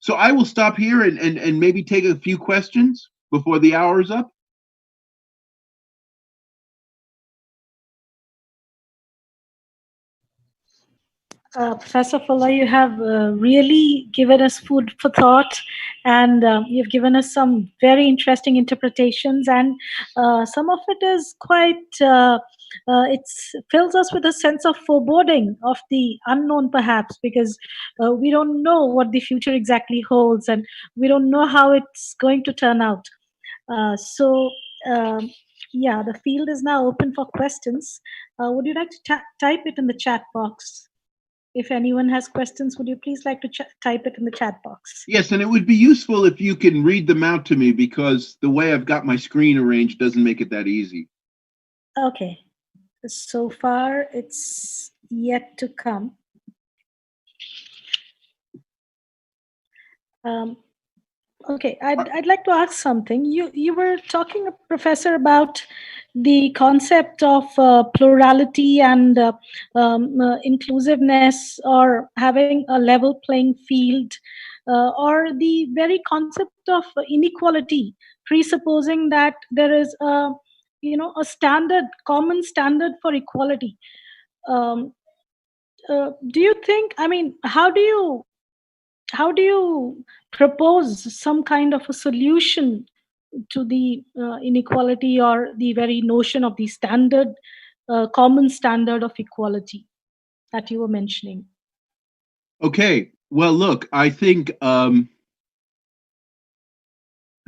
So I will stop here and maybe take a few questions before the hour is up. Professor Fuller, you have really given us food for thought, and you've given us some very interesting interpretations, and some of it is quite. It fills us with a sense of foreboding of the unknown, perhaps, because we don't know what the future exactly holds, and we don't know how it's going to turn out. So, um, yeah, the field is now open for questions. Would you like to type it in the chat box? If anyone has questions, would you please like to type it in the chat box? Yes, and it would be useful if you can read them out to me, because the way I've got my screen arranged doesn't make it that easy. Okay. So far, it's yet to come. Okay, I'd like to ask something. You were talking, Professor, about the concept of plurality and inclusiveness, or having a level playing field, or the very concept of inequality, presupposing that there is a standard, common standard for equality. Do you think? I mean, how do you propose some kind of a solution to the inequality, or the very notion of the standard, common standard of equality that you were mentioning? Okay, well, look, I think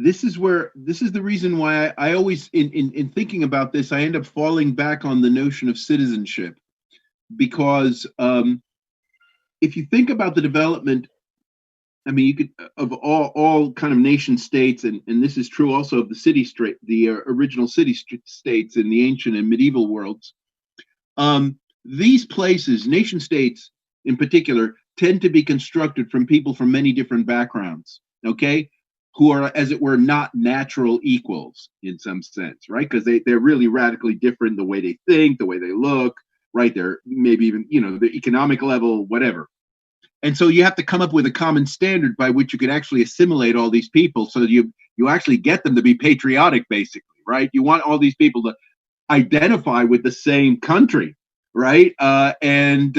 this is the reason why I always, in thinking about this, I end up falling back on the notion of citizenship, because if you think about the development, I mean, you could, of all kind of nation states, and this is true also of the the original states in the ancient and medieval worlds. These places, nation states in particular, tend to be constructed from people from many different backgrounds. Okay, who are, as it were, not natural equals in some sense, right? Because they're really radically different, the way they think, the way they look, right? They're maybe even, the economic level, whatever. And so you have to come up with a common standard by which you could actually assimilate all these people, so that you actually get them to be patriotic, basically, right? You want all these people to identify with the same country, right? And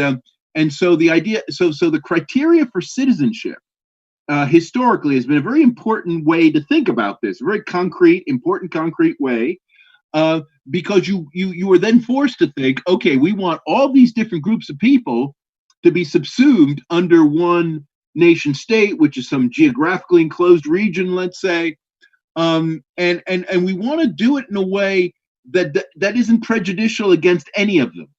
so the idea, so the criteria for citizenship historically has been a very important way to think about this, a very concrete, important, concrete way, because you were then forced to think, okay, we want all these different groups of people to be subsumed under one nation state, which is some geographically enclosed region, let's say, and we want to do it in a way that isn't prejudicial against any of them.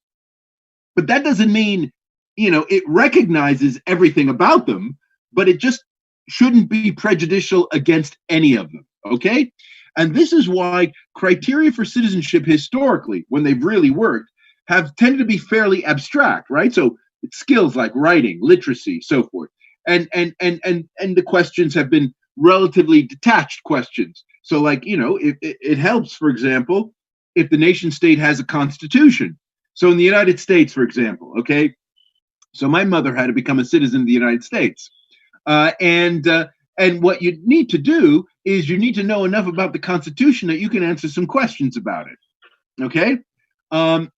But that doesn't mean, it recognizes everything about them, but it just shouldn't be prejudicial against any of them. Okay, and this is why criteria for citizenship historically, when they've really worked, have tended to be fairly abstract, right? So skills like writing, literacy, so forth, and the questions have been relatively detached questions. So, like, it helps, for example, if the nation state has a constitution. So in the United States, for example, okay, so my mother had to become a citizen of the United States, and what you need to do is you need to know enough about the Constitution that you can answer some questions about it. Okay, and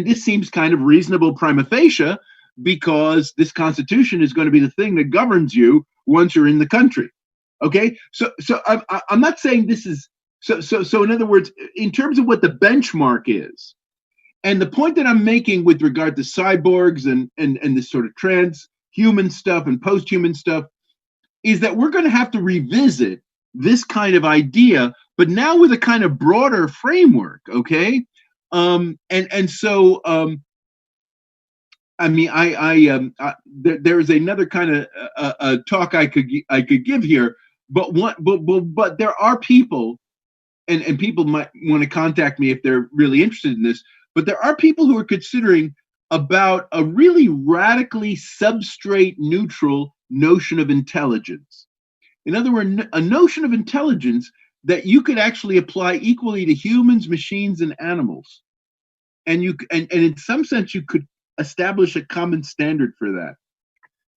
this seems kind of reasonable prima facie, because this Constitution is going to be the thing that governs you once you're in the country. Okay, so I'm not saying this is so. In other words, in terms of what the benchmark is, and the point that I'm making with regard to cyborgs and this sort of transhuman stuff and post-human stuff, is that we're going to have to revisit this kind of idea, but now with a kind of broader framework. Okay, so I mean, there is another kind of talk I could give here, but there are people, and people might want to contact me if they're really interested in this. But there are people who are considering about a really radically substrate neutral notion of intelligence. In other words, a notion of intelligence that you could actually apply equally to humans, machines, and animals. And in some sense, you could establish a common standard for that.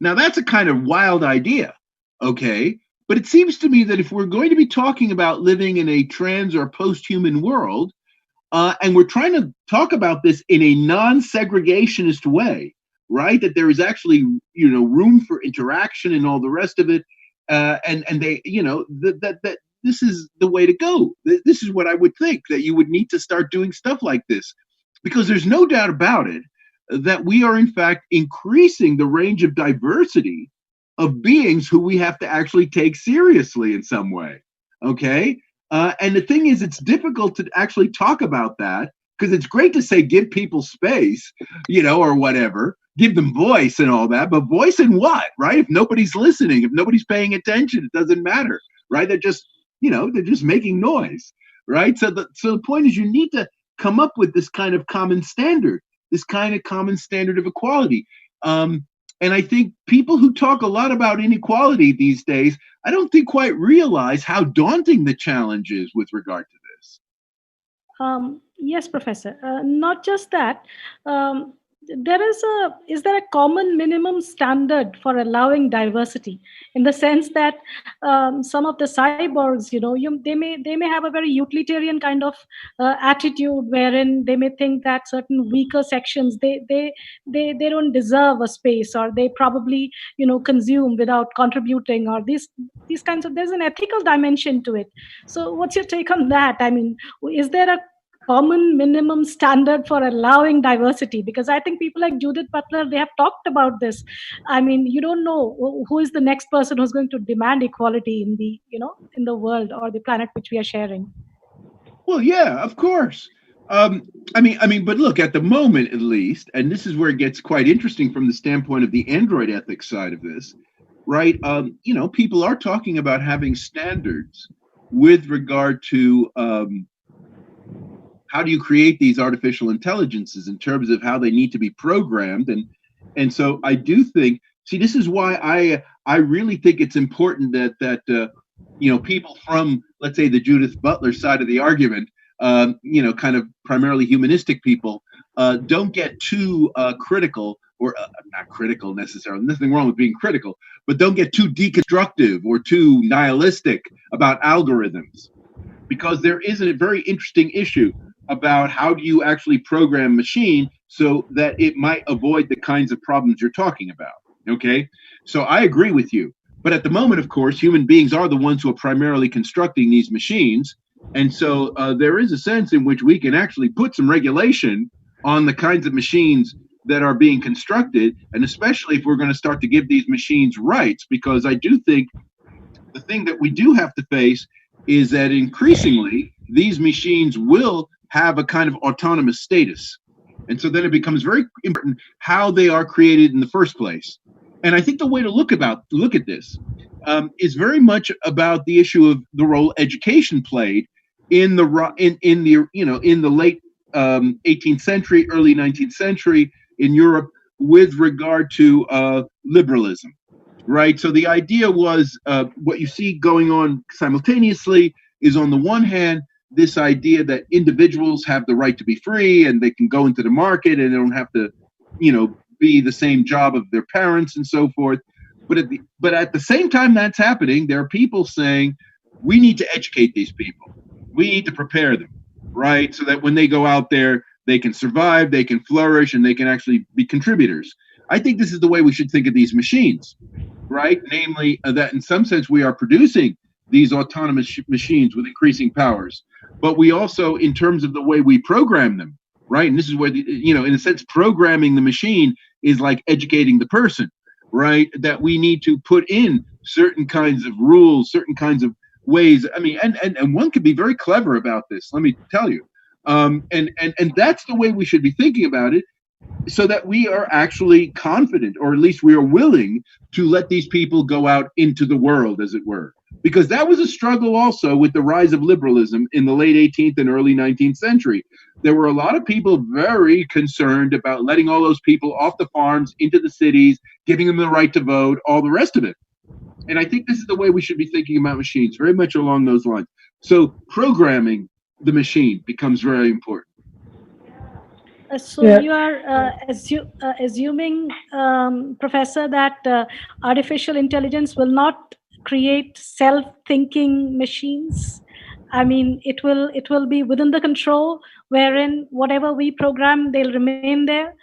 Now, that's a kind of wild idea, okay? But it seems to me that if we're going to be talking about living in a trans or post-human world, and we're trying to talk about this in a non-segregationist way, right? That there is actually, room for interaction and all the rest of it, and they, that this is the way to go. This is what I would think, that you would need to start doing stuff like this, because there's no doubt about it that we are in fact increasing the range of diversity of beings who we have to actually take seriously in some way. Okay. And the thing is, it's difficult to actually talk about that, because it's great to say give people space, or whatever, give them voice and all that, but voice in what, right? If nobody's listening, if nobody's paying attention, it doesn't matter, right? They're just making noise, right? So the point is, you need to come up with this kind of common standard, of equality. And I think people who talk a lot about inequality these days, I don't think quite realize how daunting the challenge is with regard to this. Yes, Professor. Not just that. Is there a common minimum standard for allowing diversity, in the sense that some of the cyborgs, they may have a very utilitarian kind of attitude, wherein they may think that certain weaker sections, they don't deserve a space, or they probably consume without contributing, or these kinds of, there's an ethical dimension to it. So what's your take on that? I mean, is there a common minimum standard for allowing diversity? Because I think people like Judith Butler, they have talked about this. I mean, you don't know who is the next person who's going to demand equality in the world or the planet which we are sharing. Well, yeah, of course. But look, at the moment, at least, and this is where it gets quite interesting from the standpoint of the android ethics side of this, right? People are talking about having standards with regard to how do you create these artificial intelligences in terms of how they need to be programmed. And so I do think, this is why I really think it's important that people from, let's say, the Judith Butler side of the argument, kind of primarily humanistic people, don't get too critical, or not critical necessarily, nothing wrong with being critical, but don't get too deconstructive or too nihilistic about algorithms, because there is a very interesting issue about how do you actually program a machine so that it might avoid the kinds of problems you're talking about. Okay, so I agree with you. But at the moment, of course, human beings are the ones who are primarily constructing these machines. And so there is a sense in which we can actually put some regulation on the kinds of machines that are being constructed, and especially if we're going to start to give these machines rights, because I do think the thing that we do have to face is that increasingly these machines will have a kind of autonomous status. And so then it becomes very important how they are created in the first place. And I think the way to look at this is very much about the issue of the role education played in the late 18th century, early 19th century in Europe with regard to liberalism, right? So the idea was what you see going on simultaneously is, on the one hand, this idea that individuals have the right to be free and they can go into the market and they don't have to, be the same job of their parents and so forth. But at the same time that's happening, there are people saying we need to educate these people. We need to prepare them, right? So that when they go out there, they can survive, they can flourish, and they can actually be contributors. I think this is the way we should think of these machines, right? Namely, that in some sense we are producing these autonomous machines with increasing powers, but we also, in terms of the way we program them, right? And this is where, in a sense, programming the machine is like educating the person, right? That we need to put in certain kinds of rules, certain kinds of ways. I mean, and one could be very clever about this, let me tell you. And that's the way we should be thinking about it, so that we are actually confident, or at least we are willing to let these people go out into the world, as it were. Because that was a struggle also with the rise of liberalism in the late 18th and early 19th century. There were a lot of people very concerned about letting all those people off the farms into the cities, giving them the right to vote, all the rest of it. And I think this is the way we should be thinking about machines, very much along those lines. So programming the machine becomes very important. So Yeah, you are assuming, Professor, that artificial intelligence will not create self-thinking machines. I mean, it will be within the control, wherein whatever we program, they'll remain there.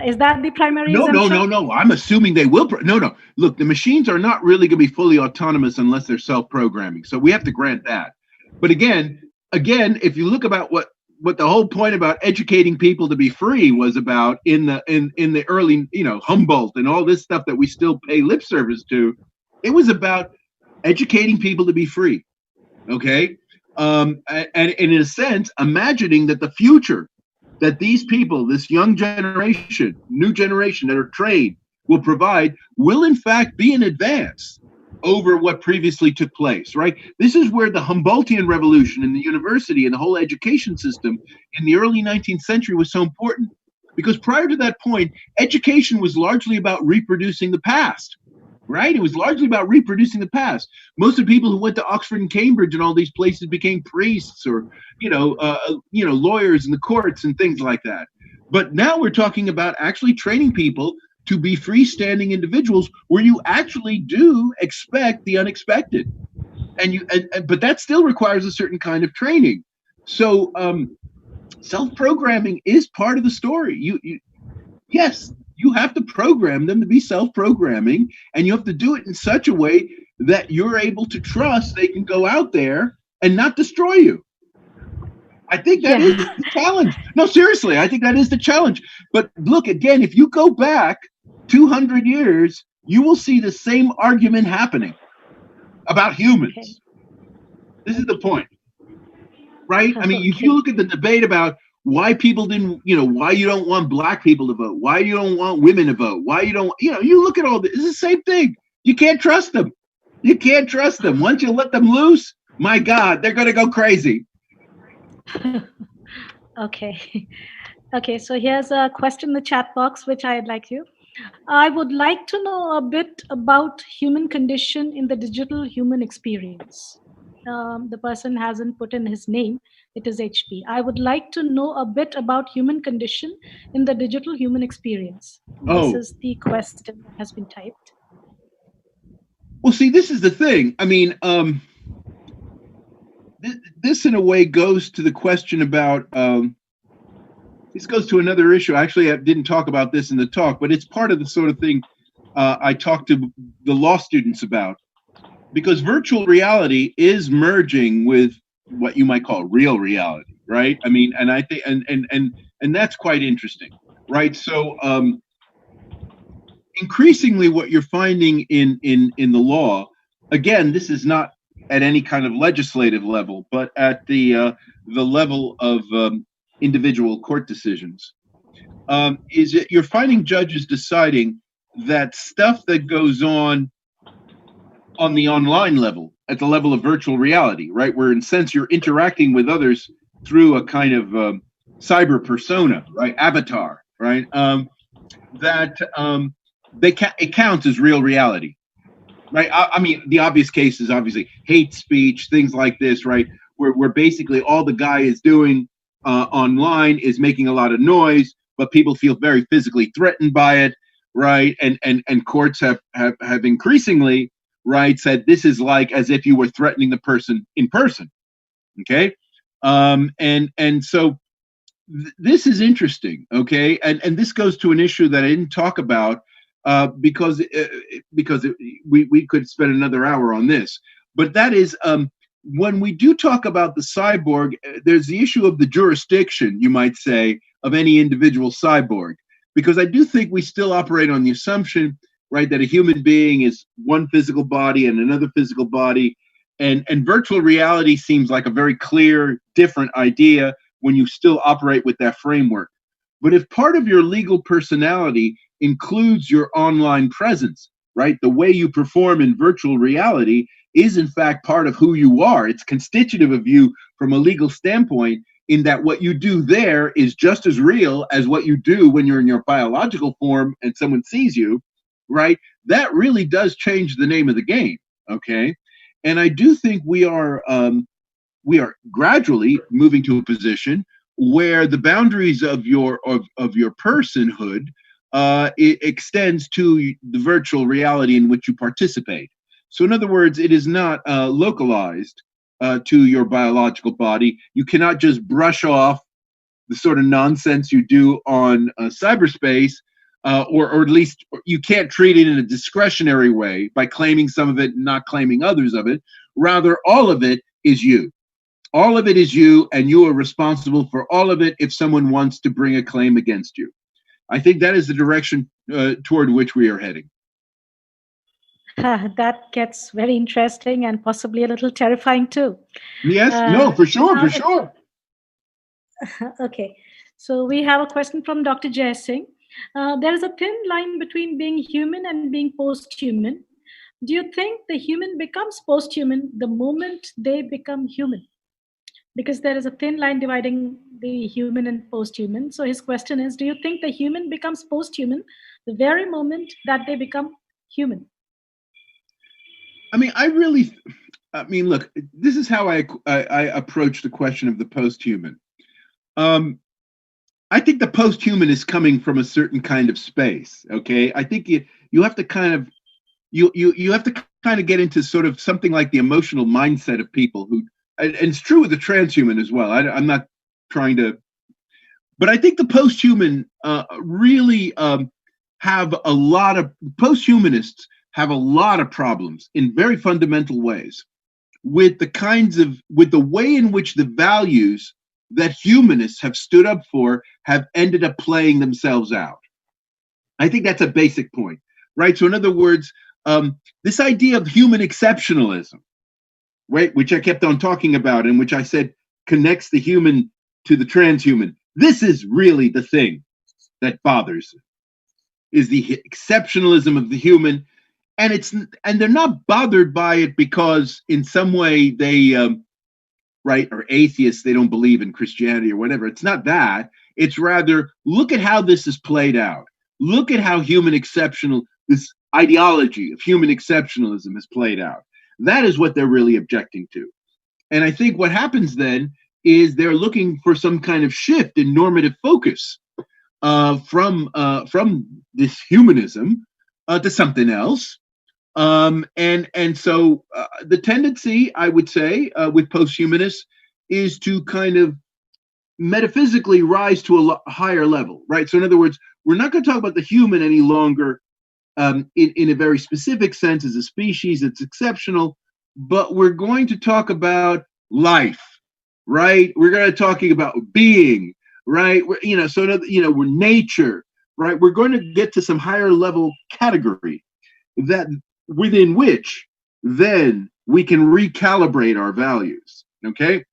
Is that the primary No, no, assumption? no, no. I'm assuming they will. No, no. Look, the machines are not really going to be fully autonomous unless they're self-programming. So we have to grant that. But again, if you look about what the whole point about educating people to be free was about in the early, Humboldt and all this stuff that we still pay lip service to, it was about educating people to be free. Okay, and in a sense, imagining that the future that these people, this young generation, new generation that are trained, will provide, will in fact be an advance over what previously took place, right? This is where the Humboldtian revolution in the university and the whole education system in the early 19th century was so important. Because prior to that point, education was largely about reproducing the past, right? It was largely about reproducing the past. Most of the people who went to Oxford and Cambridge and all these places became priests or, lawyers in the courts and things like that. But now we're talking about actually training people to be freestanding individuals where you actually do expect the unexpected. But that still requires a certain kind of training. So self-programming is part of the story. Yes, you have to program them to be self-programming, and you have to do it in such a way that you're able to trust they can go out there and not destroy you. I think that is Yeah. the challenge. No, seriously, I think that is the challenge. But look, again, if you go back 200 years, you will see the same argument happening about Okay. humans. This is the point, right? I mean, if you Okay. look at the debate about why people didn't, why you don't want black people to vote, why you don't want women to vote, why you don't, you look at all this, it's the same thing. You can't trust them. You can't trust them. Once you let them loose, my God, they're going to go crazy. Okay. Okay, so here's a question in the chat box, which I'd like you. I would like to know a bit about human condition in the digital human experience. The person hasn't put in his name. It is HP. I would like to know a bit about human condition in the digital human experience. This Oh, is the question that has been typed. well, see, this is the thing. I mean, this in a way goes to the question about this goes to another issue. Actually, I didn't talk about this in the talk, but it's part of the sort of thing I talked to the law students about, because virtual reality is merging with what you might call real reality, right? I mean, and I think and that's quite interesting, right? So increasingly what you're finding in the law, again, this is not at any kind of legislative level, but at the level of individual court decisions, is that you're finding judges deciding that stuff that goes on the online level, at the level of virtual reality, right, where in a sense you're interacting with others through a kind of cyber persona, right, avatar, right, that it counts as real reality, right? I mean, the obvious case is obviously hate speech, things like this, right? Where basically all the guy is doing online is making a lot of noise, but people feel very physically threatened by it, right? And courts have increasingly, right, said this is like as if you were threatening the person in person. Okay, and so this is interesting, okay, and this goes to an issue that I didn't talk about because we could spend another hour on this, but that is when we do talk about the cyborg, there's the issue of the jurisdiction, you might say, of any individual cyborg, because I do think we still operate on the assumption, right, that a human being is one physical body and another physical body, and virtual reality seems like a very clear, different idea when you still operate with that framework. But if part of your legal personality includes your online presence, right, the way you perform in virtual reality is in fact part of who you are. It's constitutive of you from a legal standpoint, in that what you do there is just as real as what you do when you're in your biological form and someone sees you, right? That really does change the name of the game, okay? And I do think we are gradually moving to a position where the boundaries of your personhood it extends to the virtual reality in which you participate. So, in other words, it is not localized to your biological body. You cannot just brush off the sort of nonsense you do on cyberspace, or at least you can't treat it in a discretionary way by claiming some of it and not claiming others of it. Rather, all of it is you. All of it is you, and you are responsible for all of it if someone wants to bring a claim against you. I think that is the direction toward which we are heading. That gets very interesting and possibly a little terrifying too. Yes, no, for sure, for sure. Okay, so we have a question from Dr. Jay Singh. There is a thin line between being human and being post-human. Do you think the human becomes post-human the moment they become human? Because there is a thin line dividing the human and post-human. So his question is, do you think the human becomes post-human the very moment that they become human? I mean, look, this is how I approach the question of the post-human. I think the post-human is coming from a certain kind of space. Okay, I think you have to kind of you have to kind of get into sort of something like the emotional mindset of people who, and it's true with the transhuman as well. I'm not trying to, but I think the post-human really have a lot of post-humanists have a lot of problems in very fundamental ways with the way in which the values that humanists have stood up for have ended up playing themselves out. I think that's a basic point, right? So in other words, this idea of human exceptionalism, right, which I kept on talking about and which I said connects the human to the transhuman. This is really the thing that bothers, is the exceptionalism of the human. And they're not bothered by it because in some way they right, or atheists, they don't believe in Christianity or whatever. It's not that. It's rather, look at how this is played out. Look at how this ideology of human exceptionalism is played out. That is what they're really objecting to. And I think what happens then is they're looking for some kind of shift in normative focus from this humanism to something else. And so the tendency, I would say, with post-humanists is to kind of metaphysically rise to a higher level, right? So in other words, we're not going to talk about the human any longer in a very specific sense as a species. It's exceptional, but we're going to talk about life, right? We're going to talking about being, right? We're nature, right? We're going to get to some higher level category that within which then we can recalibrate our values. Okay.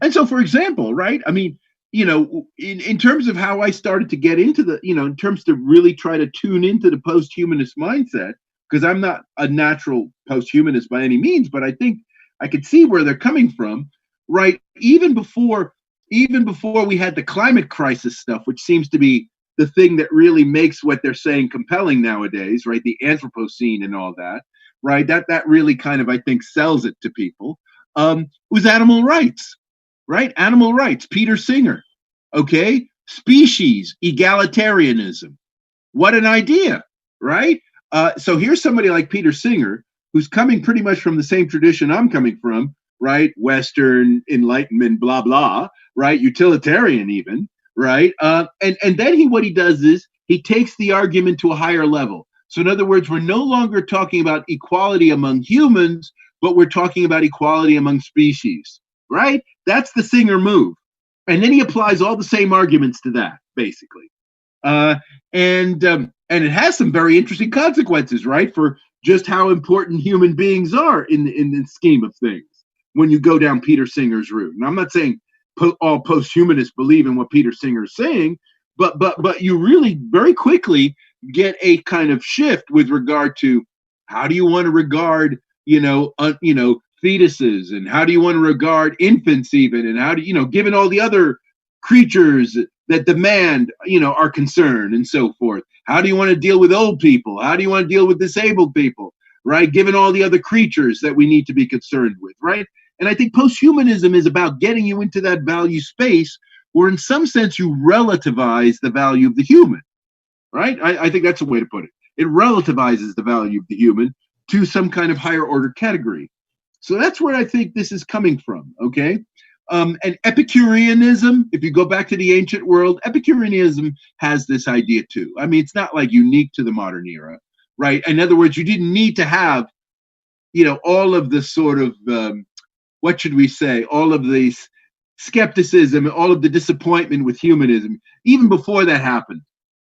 And so, for example, right, I mean, in terms of how I started to get into in terms to really try to tune into the post-humanist mindset, because I'm not a natural post-humanist by any means, but I think I could see where they're coming from, right? Even before we had the climate crisis stuff, which seems to be the thing that really makes what they're saying compelling nowadays, right? The Anthropocene and all that, right? That really kind of, I think, sells it to people. Was animal rights, right? Animal rights, Peter Singer, okay? Species egalitarianism. What an idea, right? So here's somebody like Peter Singer, who's coming pretty much from the same tradition I'm coming from, right? Western Enlightenment, blah, blah, right? Utilitarian even, right? And then what he does is he takes the argument to a higher level. So in other words, we're no longer talking about equality among humans, but we're talking about equality among species, right? That's the Singer move. And then he applies all the same arguments to that, basically. And it has some very interesting consequences, right? For just how important human beings are in the scheme of things when you go down Peter Singer's route. And I'm not saying all post-humanists believe in what Peter Singer is saying, but you really very quickly get a kind of shift with regard to how do you want to regard fetuses, and how do you want to regard infants even, and how do given all the other creatures that demand are concerned and so forth, how do you want to deal with old people, how do you want to deal with disabled people, right, given all the other creatures that we need to be concerned with, right? And I think post-humanism is about getting you into that value space where in some sense you relativize the value of the human, right? I think that's a way to put it. It relativizes the value of the human to some kind of higher order category. So that's where I think this is coming from, okay? And Epicureanism, if you go back to the ancient world, Epicureanism has this idea too. I mean, it's not like unique to the modern era, right? In other words, you didn't need to have, all of the sort of, what should we say, all of these skepticism, all of the disappointment with humanism, even before that happened,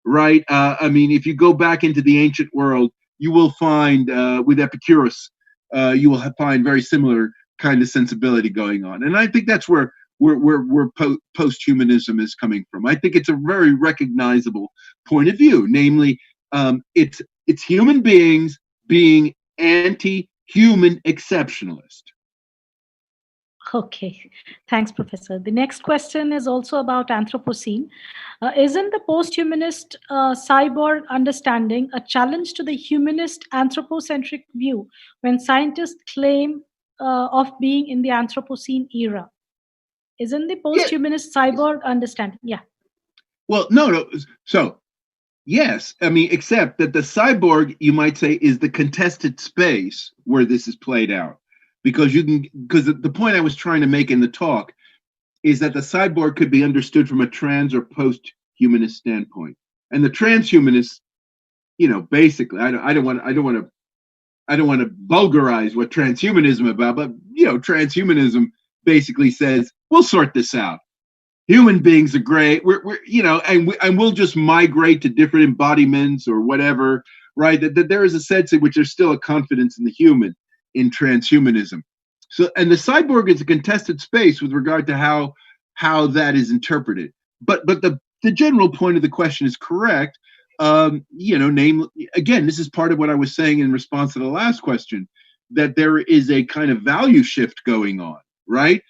right? I mean, if you go back into the ancient world, you will find with Epicurus, you will find very similar kind of sensibility going on, and I think that's where post-humanism is coming from. I think it's a very recognizable point of view, namely, it's human beings being anti-human exceptionalist. Okay, thanks, Professor. The next question is also about Anthropocene. Isn't the post-humanist cyborg understanding a challenge to the humanist anthropocentric view when scientists claim of being in the Anthropocene era? Isn't the post-humanist cyborg understanding? Yeah. Well, no. So, yes, I mean, except that the cyborg, you might say, is the contested space where this is played out. Because the point I was trying to make in the talk is that the cyborg could be understood from a trans or post-humanist standpoint, and the transhumanists, basically, I don't want to vulgarize what transhumanism is about, but transhumanism basically says we'll sort this out. Human beings are great. We're and we'll just migrate to different embodiments or whatever, right? That there is a sense in which there's still a confidence in the human in transhumanism. So, and the cyborg is a contested space with regard to how that is interpreted. But the general point of the question is correct. Namely, again, this is part of what I was saying in response to the last question, that there is a kind of value shift going on, right?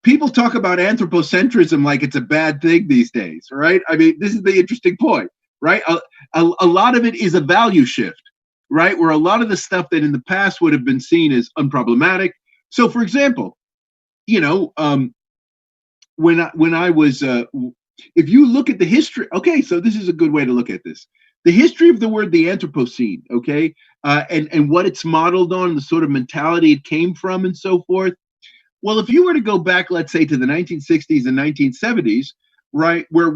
People talk about anthropocentrism like it's a bad thing these days, right? I mean, this is the interesting point, right? A lot of it is a value shift, right? Where a lot of the stuff that in the past would have been seen as unproblematic. So, for example, when I was, if you look at the history, okay, so this is a good way to look at this. The history of the word, the Anthropocene, okay, and what it's modeled on, the sort of mentality it came from, and so forth. Well, if you were to go back, let's say, to the 1960s and 1970s, right, where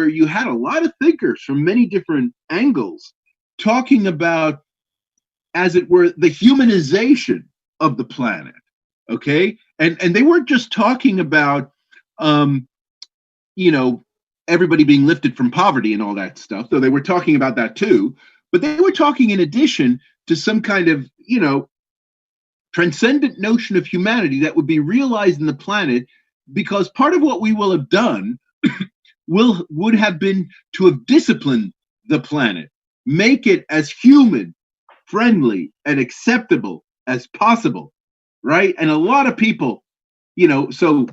you had a lot of thinkers from many different angles talking about, as it were, the humanization of the planet, okay? And they weren't just talking about, everybody being lifted from poverty and all that stuff, though they were talking about that too, but they were talking in addition to some kind of, transcendent notion of humanity that would be realized in the planet, because part of what we will have done would have been to have disciplined the planet, make it as human, friendly, and acceptable as possible, right? And a lot of people, so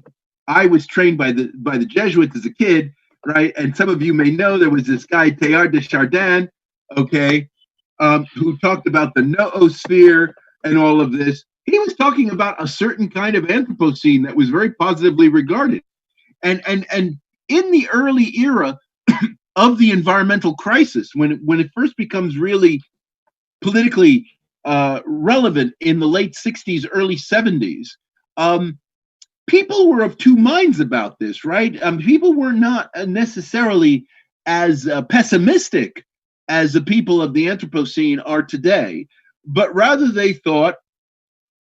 I was trained by the Jesuits as a kid, right? And some of you may know there was this guy, Teilhard de Chardin, okay, who talked about the noosphere and all of this. He was talking about a certain kind of Anthropocene that was very positively regarded. And in the early era of the environmental crisis, when it first becomes really politically relevant in the late 60s, early 70s, people were of two minds about this, right? People were not necessarily as pessimistic as the people of the Anthropocene are today, but rather they thought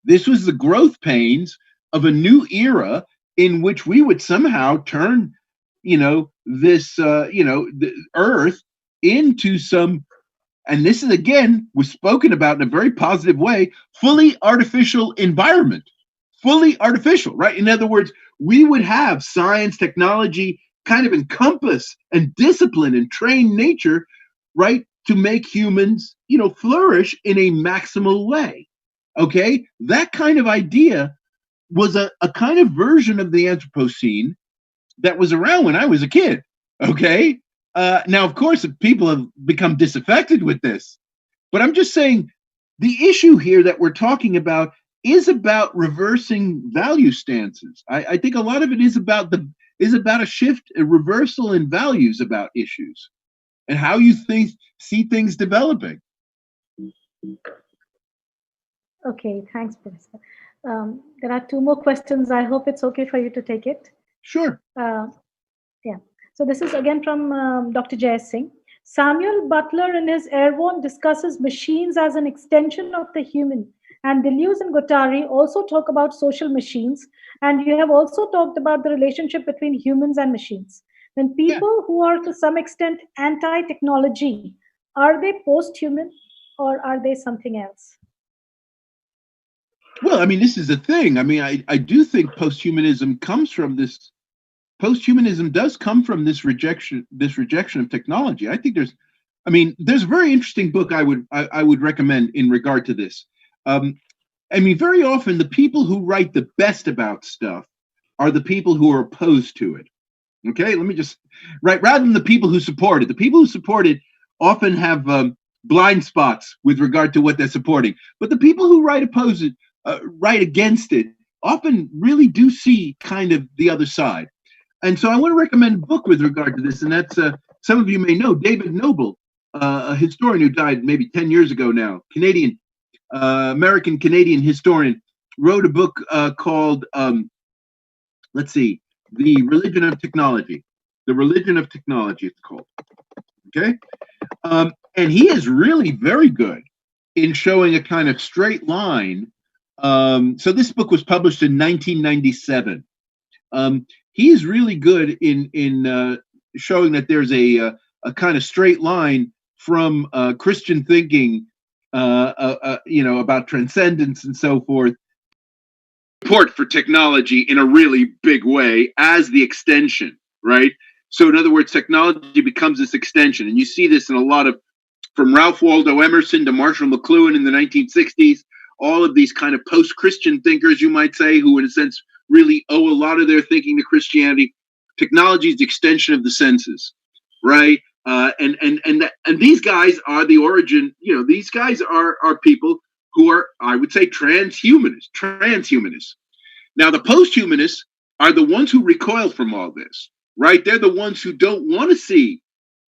this was the growth pains of a new era in which we would somehow turn, the Earth into some, and this is again was spoken about in a very positive way, fully artificial environment. Fully artificial, right? In other words, we would have science, technology kind of encompass and discipline and train nature, right, to make humans, flourish in a maximal way. Okay, that kind of idea was a kind of version of the Anthropocene that was around when I was a kid. Okay, now of course people have become disaffected with this, but I'm just saying the issue here that we're talking about is about reversing value stances. I think a lot of it is about a shift, a reversal in values about issues and how you see things developing. Okay, thanks, Professor. There are two more questions. I hope it's okay for you to take it. Sure. Yeah. So this is again from Dr. Jay Singh. Samuel Butler in his Airborne discusses machines as an extension of the human. And Deleuze and Guattari also talk about social machines. And you have also talked about the relationship between humans and machines. When people who are to some extent anti-technology, are they post-human or are they something else? Well, I mean, this is the thing. I mean, I do think posthumanism comes from this. Posthumanism does come from this rejection of technology. I think there's a very interesting book I would recommend in regard to this. I mean, very often the people who write the best about stuff are the people who are opposed to it. Okay, let me just rather than the people who support it. The people who support it often have blind spots with regard to what they're supporting, but the people who write against it often really do see kind of the other side. And so I want to recommend a book with regard to this, and that's some of you may know David Noble, a historian who died maybe 10 years ago now, American Canadian historian, wrote a book called The Religion of Technology. The Religion of Technology, it's called. Okay, and he is really very good in showing a kind of straight line. So this book was published in 1997. He is really good in showing that there's a kind of straight line from Christian thinking, about transcendence and so forth. Support for technology in a really big way as the extension, right? So in other words, technology becomes this extension, and you see this in a lot of, from Ralph Waldo Emerson to Marshall McLuhan in the 1960s. All of these kind of post-Christian thinkers, you might say, who in a sense really owe a lot of their thinking to Christianity. Technology is the extension of the senses, right? And these guys are the origin. These guys are people who are, I would say, transhumanists. Now, the post-humanists are the ones who recoil from all this, right? They're the ones who don't want to see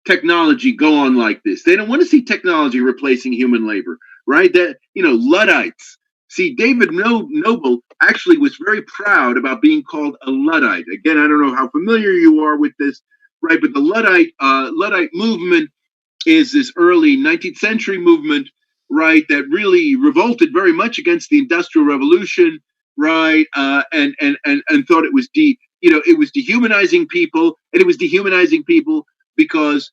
technology go on like this. They don't want to see technology replacing human labor, right? That, Luddites. See, David Noble actually was very proud about being called a Luddite. Again, I don't know how familiar you are with this, right? But the Luddite movement is this early 19th century movement, right? That really revolted very much against the Industrial Revolution, right? And thought it was it was dehumanizing people, and it was dehumanizing people because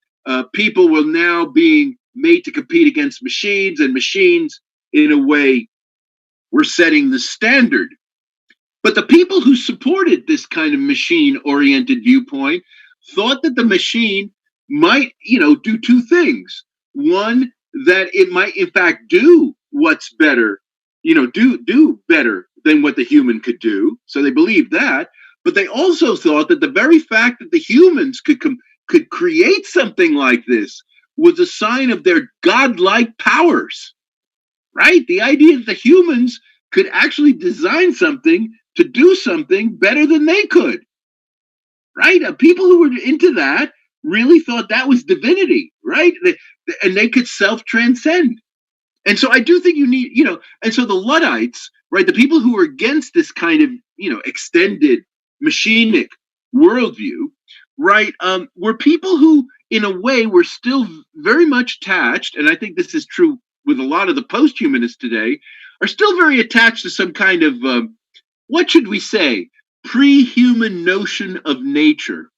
people were now being made to compete against machines, and machines, in a way, were setting the standard. But the people who supported this kind of machine-oriented viewpoint thought that the machine might, do two things. One, that it might, in fact, do what's better, do better than what the human could do. So they believed that. But they also thought that the very fact that the humans could create something like this was a sign of their godlike powers, right? The idea that the humans could actually design something to do something better than they could, right? People who were into that really thought that was divinity, right? And they could self-transcend. And so I do think you need, and so the Luddites, right, the people who were against this kind of, extended machinic worldview, right, were people who, in a way, were still very much attached, and I think this is true with a lot of the post-humanists today, are still very attached to some kind of, what should we say, pre-human notion of nature,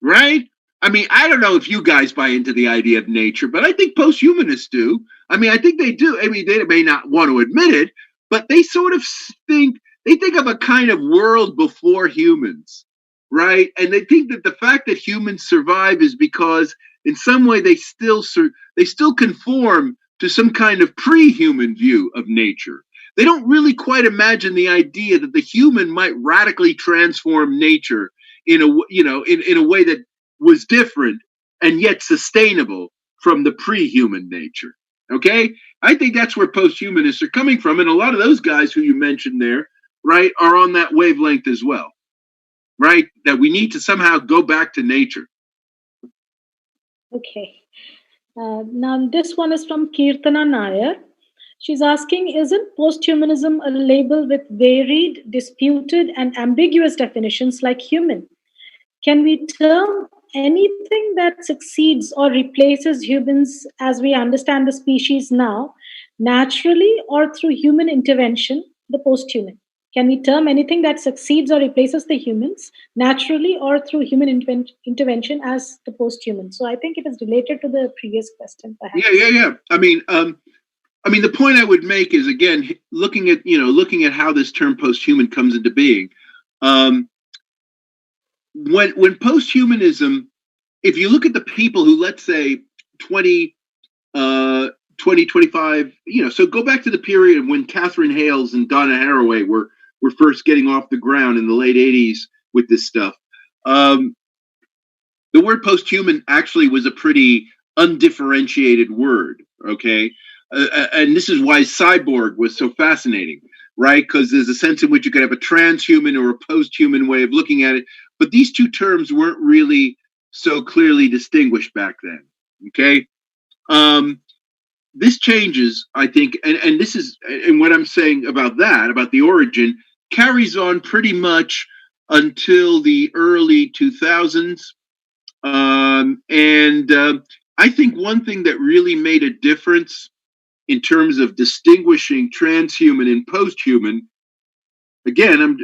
right? I mean, I don't know if you guys buy into the idea of nature, but I think post-humanists do. I mean, I think they do. I mean, they may not want to admit it, but they sort of think of a kind of world before humans, right? And they think that the fact that humans survive is because in some way they still conform to some kind of pre-human view of nature. They don't really quite imagine the idea that the human might radically transform nature in a way that was different and yet sustainable from the pre-human nature. Okay, I think that's where post-humanists are coming from. And a lot of those guys who you mentioned there, right, are on that wavelength as well, right? That we need to somehow go back to nature. Okay. Now, this one is from Kirtana Nair. She's asking, isn't post-humanism a label with varied, disputed, and ambiguous definitions like human? Can we term anything that succeeds or replaces humans as we understand the species now, naturally or through human intervention, the post-human? Can we term anything that succeeds or replaces the humans naturally or through human intervention as the post-human? So I think it is related to the previous question, perhaps. Yeah. I mean, the point I would make is, again, looking at how this term post-human comes into being. When post-humanism, if you look at the people who, let's say, 20, 25, so go back to the period when Catherine Hales and Donna Haraway were first getting off the ground in the late 80s with this stuff. The word post-human actually was a pretty undifferentiated word, okay? And this is why cyborg was so fascinating, right? Because there's a sense in which you could have a transhuman or a post-human way of looking at it. But these two terms weren't really so clearly distinguished back then, okay? This changes, I think, and this is, and what I'm saying about that, about the origin, carries on pretty much until the early 2000s. I think one thing that really made a difference in terms of distinguishing transhuman and post-human, again,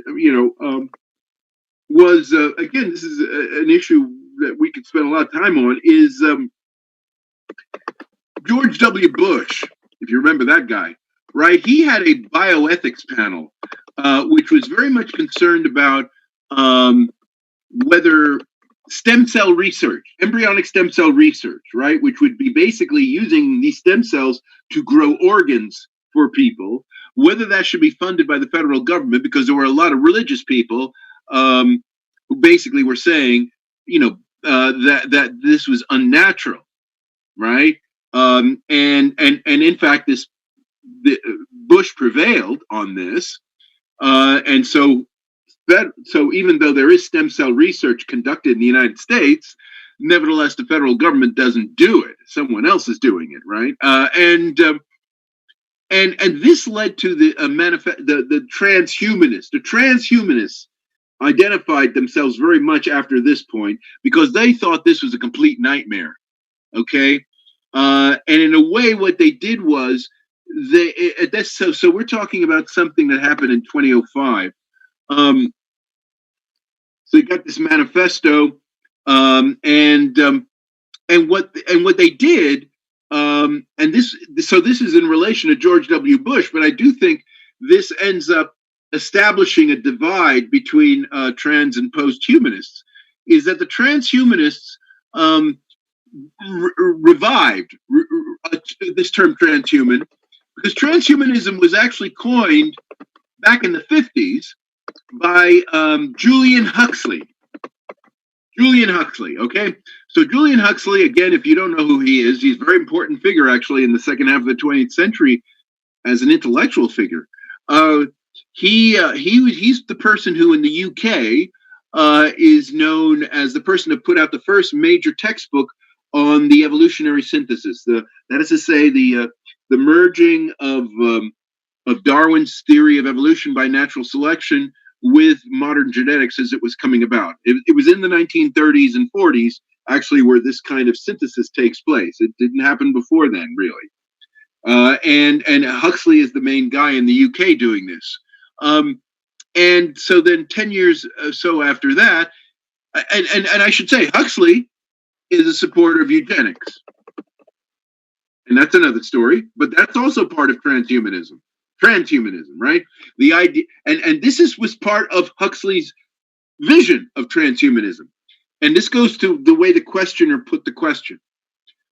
was again, this is an issue that we could spend a lot of time on, is George W. Bush, if you remember that guy, right? He had a bioethics panel, which was very much concerned about whether stem cell research, embryonic stem cell research, right, which would be basically using these stem cells to grow organs for people, whether that should be funded by the federal government, because there were a lot of religious people who basically were saying, that this was unnatural, right? And in fact, Bush prevailed on this, and so even though there is stem cell research conducted in the United States, nevertheless, the federal government doesn't do it. Someone else is doing it, right? And this led to the transhumanists. The transhumanists identified themselves very much after this point because they thought this was a complete nightmare. Okay, and in a way, what they did was so we're talking about something that happened in 2005. So you got this manifesto, and what they did, and this is in relation to George W. Bush, but I do think this ends up establishing a divide between trans and post-humanists, is that the transhumanists revived this term transhuman, because transhumanism was actually coined back in the 50s by Julian Huxley. Okay? So Julian Huxley, again, if you don't know who he is, he's a very important figure, actually, in the second half of the 20th century as an intellectual figure. He's the person who in the UK is known as the person who put out the first major textbook on the evolutionary synthesis. That is to say, the merging of Darwin's theory of evolution by natural selection with modern genetics as it was coming about. It was in the 1930s and 40s, actually, where this kind of synthesis takes place. It didn't happen before then, really. And Huxley is the main guy in the UK doing this. And so then 10 years or so after that, and I should say, Huxley is a supporter of eugenics. And that's another story, but that's also part of transhumanism, right? The idea, and this was part of Huxley's vision of transhumanism. And this goes to the way the questioner put the question.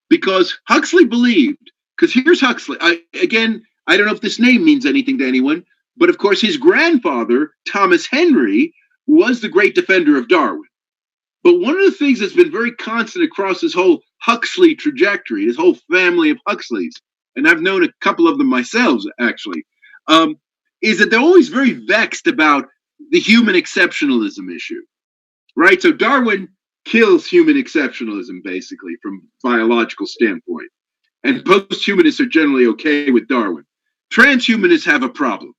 Because Huxley believed, because here's Huxley, I don't know if this name means anything to anyone, but of course his grandfather, Thomas Henry, was the great defender of Darwin. But one of the things that's been very constant across this whole Huxley trajectory, this whole family of Huxleys, and I've known a couple of them myself actually, is that they're always very vexed about the human exceptionalism issue, right? So Darwin kills human exceptionalism basically from biological standpoint, and post-humanists are generally okay with Darwin. Transhumanists have a problem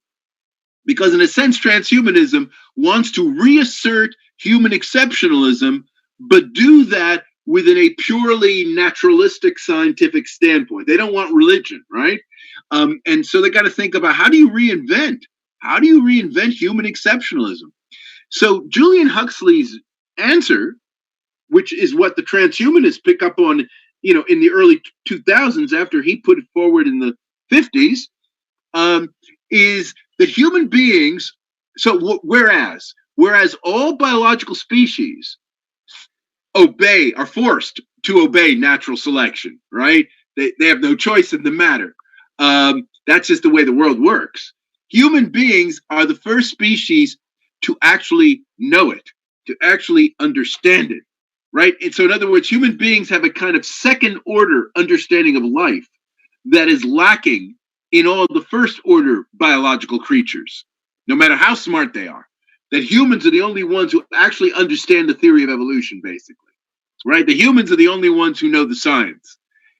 because, in a sense, transhumanism wants to reassert human exceptionalism, but do that within a purely naturalistic scientific standpoint. They don't want religion, right? And so they got to think about how do you reinvent human exceptionalism? So Julian Huxley's answer, which is what the transhumanists pick up on, in the early 2000s after he put it forward in the 50s, is that human beings. So whereas all biological species are forced to obey natural selection, right? They have no choice in the matter. That's just the way the world works. Human beings are the first species to actually know it, to actually understand it, right? And so, in other words, human beings have a kind of second order understanding of life that is lacking in all the first order biological creatures, no matter how smart they are. That humans are the only ones who actually understand the theory of evolution, basically, right? The humans are the only ones who know the science.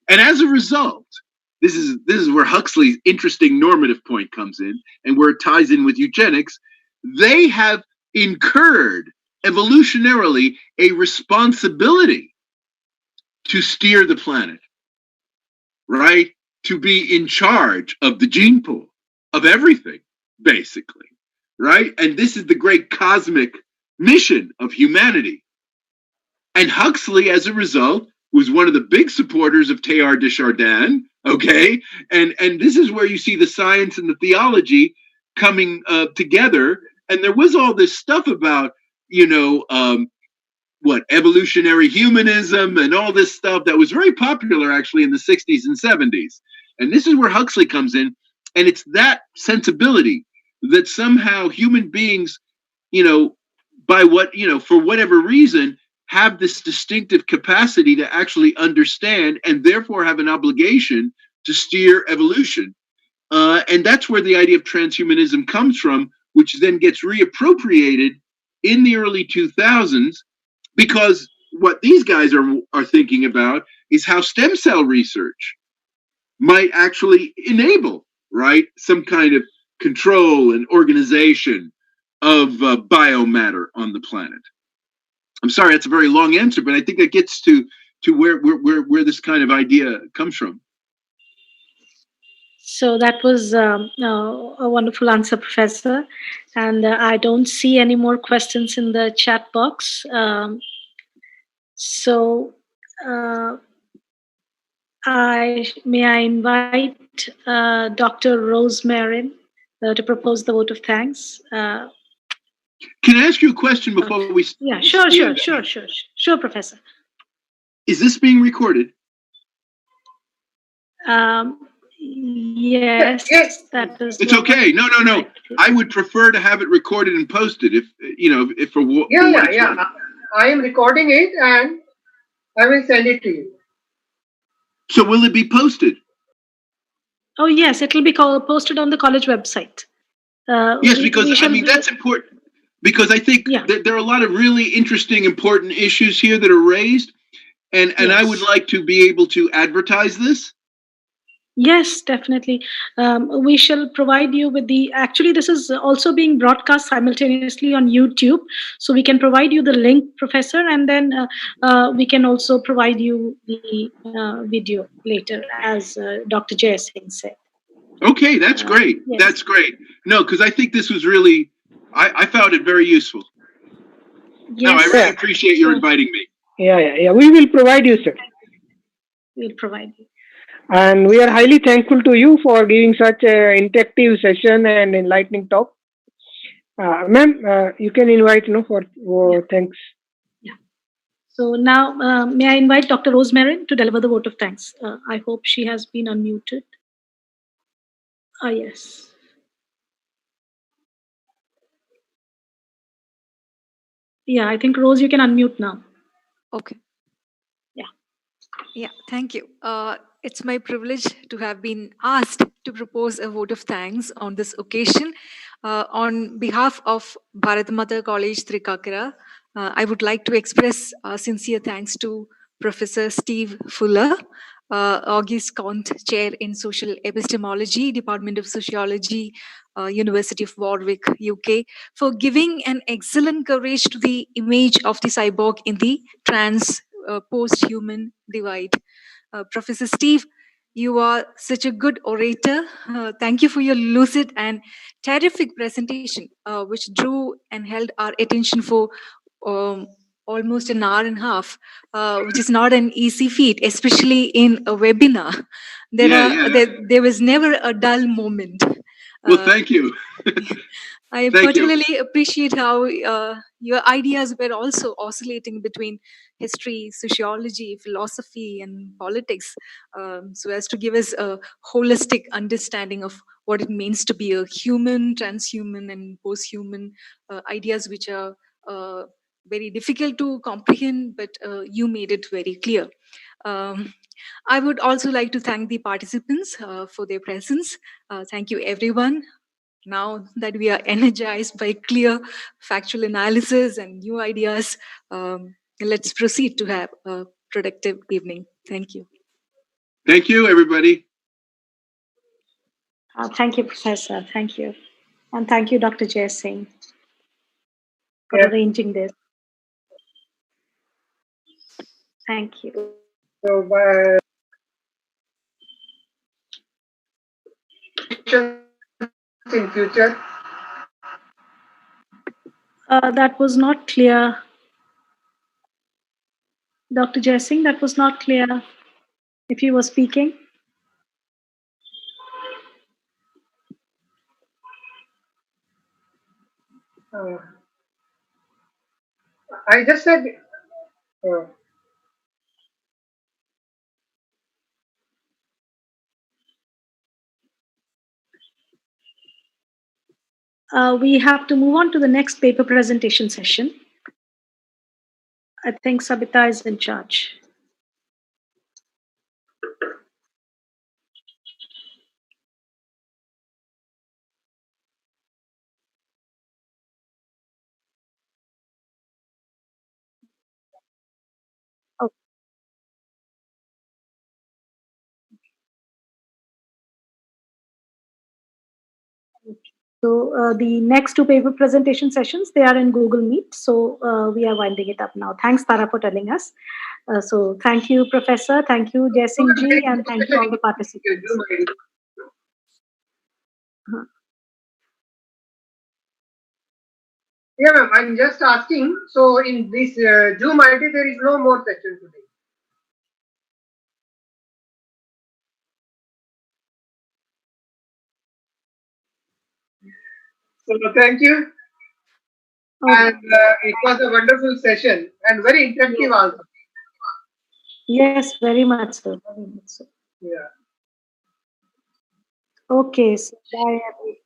And as a result, this is where Huxley's interesting normative point comes in, and where it ties in with eugenics. They have incurred evolutionarily a responsibility to steer the planet, right? To be in charge of the gene pool, of everything, basically, right? And this is the great cosmic mission of humanity. And Huxley, as a result, was one of the big supporters of Teilhard de Chardin, okay? And this is where you see the science and the theology coming together. And there was all this stuff about, evolutionary humanism and all this stuff that was very popular actually in the 60s and 70s. And this is where Huxley comes in. And it's that sensibility that somehow human beings, for whatever reason, have this distinctive capacity to actually understand and therefore have an obligation to steer evolution. And that's where the idea of transhumanism comes from, which then gets reappropriated in the early 2000s, because what these guys are thinking about is how stem cell research might actually enable, right, some kind of control and organization of biomatter on the planet. I'm sorry, that's a very long answer, but I think that gets to where this kind of idea comes from. So that was a wonderful answer, Professor. And I don't see any more questions in the chat box. So may I invite Dr. Rose Marin to propose the vote of thanks. Can I ask you a question before we? Yeah, sure, Professor. Is this being recorded? Yes, that is. It's okay. No. I would prefer to have it recorded and posted. If for what? Yeah. I am recording it and I will send it to you. So will it be posted? Oh yes, it will be posted on the college website. Yes, because that's important. Because I think there are a lot of really interesting, important issues here that are raised, and yes. I would like to be able to advertise this. Yes, definitely. We shall provide you with actually this is also being broadcast simultaneously on YouTube. So we can provide you the link, Professor, and then we can also provide you the video later, as Dr. Jay Singh said. Okay, that's great. Yes. That's great. No, because I think this was really, I found it very useful. Yes. No, I really appreciate your inviting me. Yeah. We will provide you, sir. We'll provide you. And we are highly thankful to you for giving such an interactive session and enlightening talk. Ma'am, you can invite for thanks. Yeah. So now, may I invite Dr. Rose Marin to deliver the vote of thanks? I hope she has been unmuted. Yes. Yeah, I think Rose, you can unmute now. Okay. Yeah. Yeah, thank you. It's my privilege to have been asked to propose a vote of thanks on this occasion. On behalf of Bharat Mata College, Trikakara, I would like to express sincere thanks to Professor Steve Fuller, August Count Chair in Social Epistemology, Department of Sociology, University of Warwick, UK, for giving an excellent coverage to the image of the cyborg in the trans post-human divide. Professor Steve, you are such a good orator. Thank you for your lucid and terrific presentation, which drew and held our attention for um, almost an hour and a half, which is not an easy feat, especially in a webinar. There was never a dull moment. Well, thank you. I Thank you. particularly appreciate how your ideas were also oscillating between history, sociology, philosophy, and politics, so as to give us a holistic understanding of what it means to be a human, transhuman, and post-human, ideas which are very difficult to comprehend, but you made it very clear. Um, I would also like to thank the participants for their presence. Thank you, everyone. Now that we are energized by clear factual analysis and new ideas, let's proceed to have a productive evening. Thank you. Thank you, everybody. Thank you, Professor. Thank you. And thank you, Dr. Jay Singh, for Yeah. arranging this. Thank you. So, in future. That was not clear. Dr. Jay Singh, that was not clear if you were speaking. I just said. We have to move on to the next paper presentation session. I think Sabita is in charge. Okay. So the next two paper presentation sessions, they are in Google Meet. So we are winding it up now. Thanks, Tara, for telling us. So thank you, Professor. Thank you, Jai Singh ji, and thank you all the participants. Yeah, ma'am. I'm just asking. So in this Zoom ID, there is no more session today. So thank you. Okay. And it was a wonderful session and very interactive also. Yes, very much so. Very much so. Yeah. Okay, so bye everyone.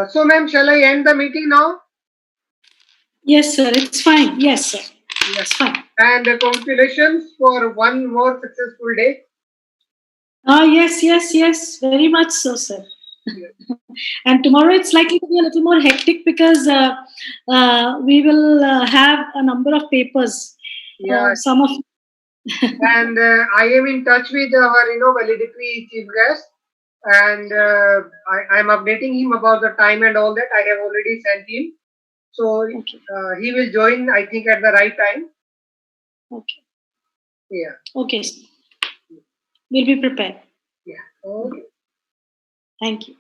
So, ma'am, shall I end the meeting now? Yes, sir. It's fine. Yes, sir. Yes. It's fine. And congratulations for one more successful day. Yes. Very much so, sir. And tomorrow it's likely to be a little more hectic because we will have a number of papers. Yeah. Some of. And I am in touch with our, valedictory chief guest, and I'm updating him about the time and all that. I have already sent him, so Okay. He will join, I think, at the right time. Okay. Yeah. Okay. We'll be prepared. Yeah. Okay. Thank you.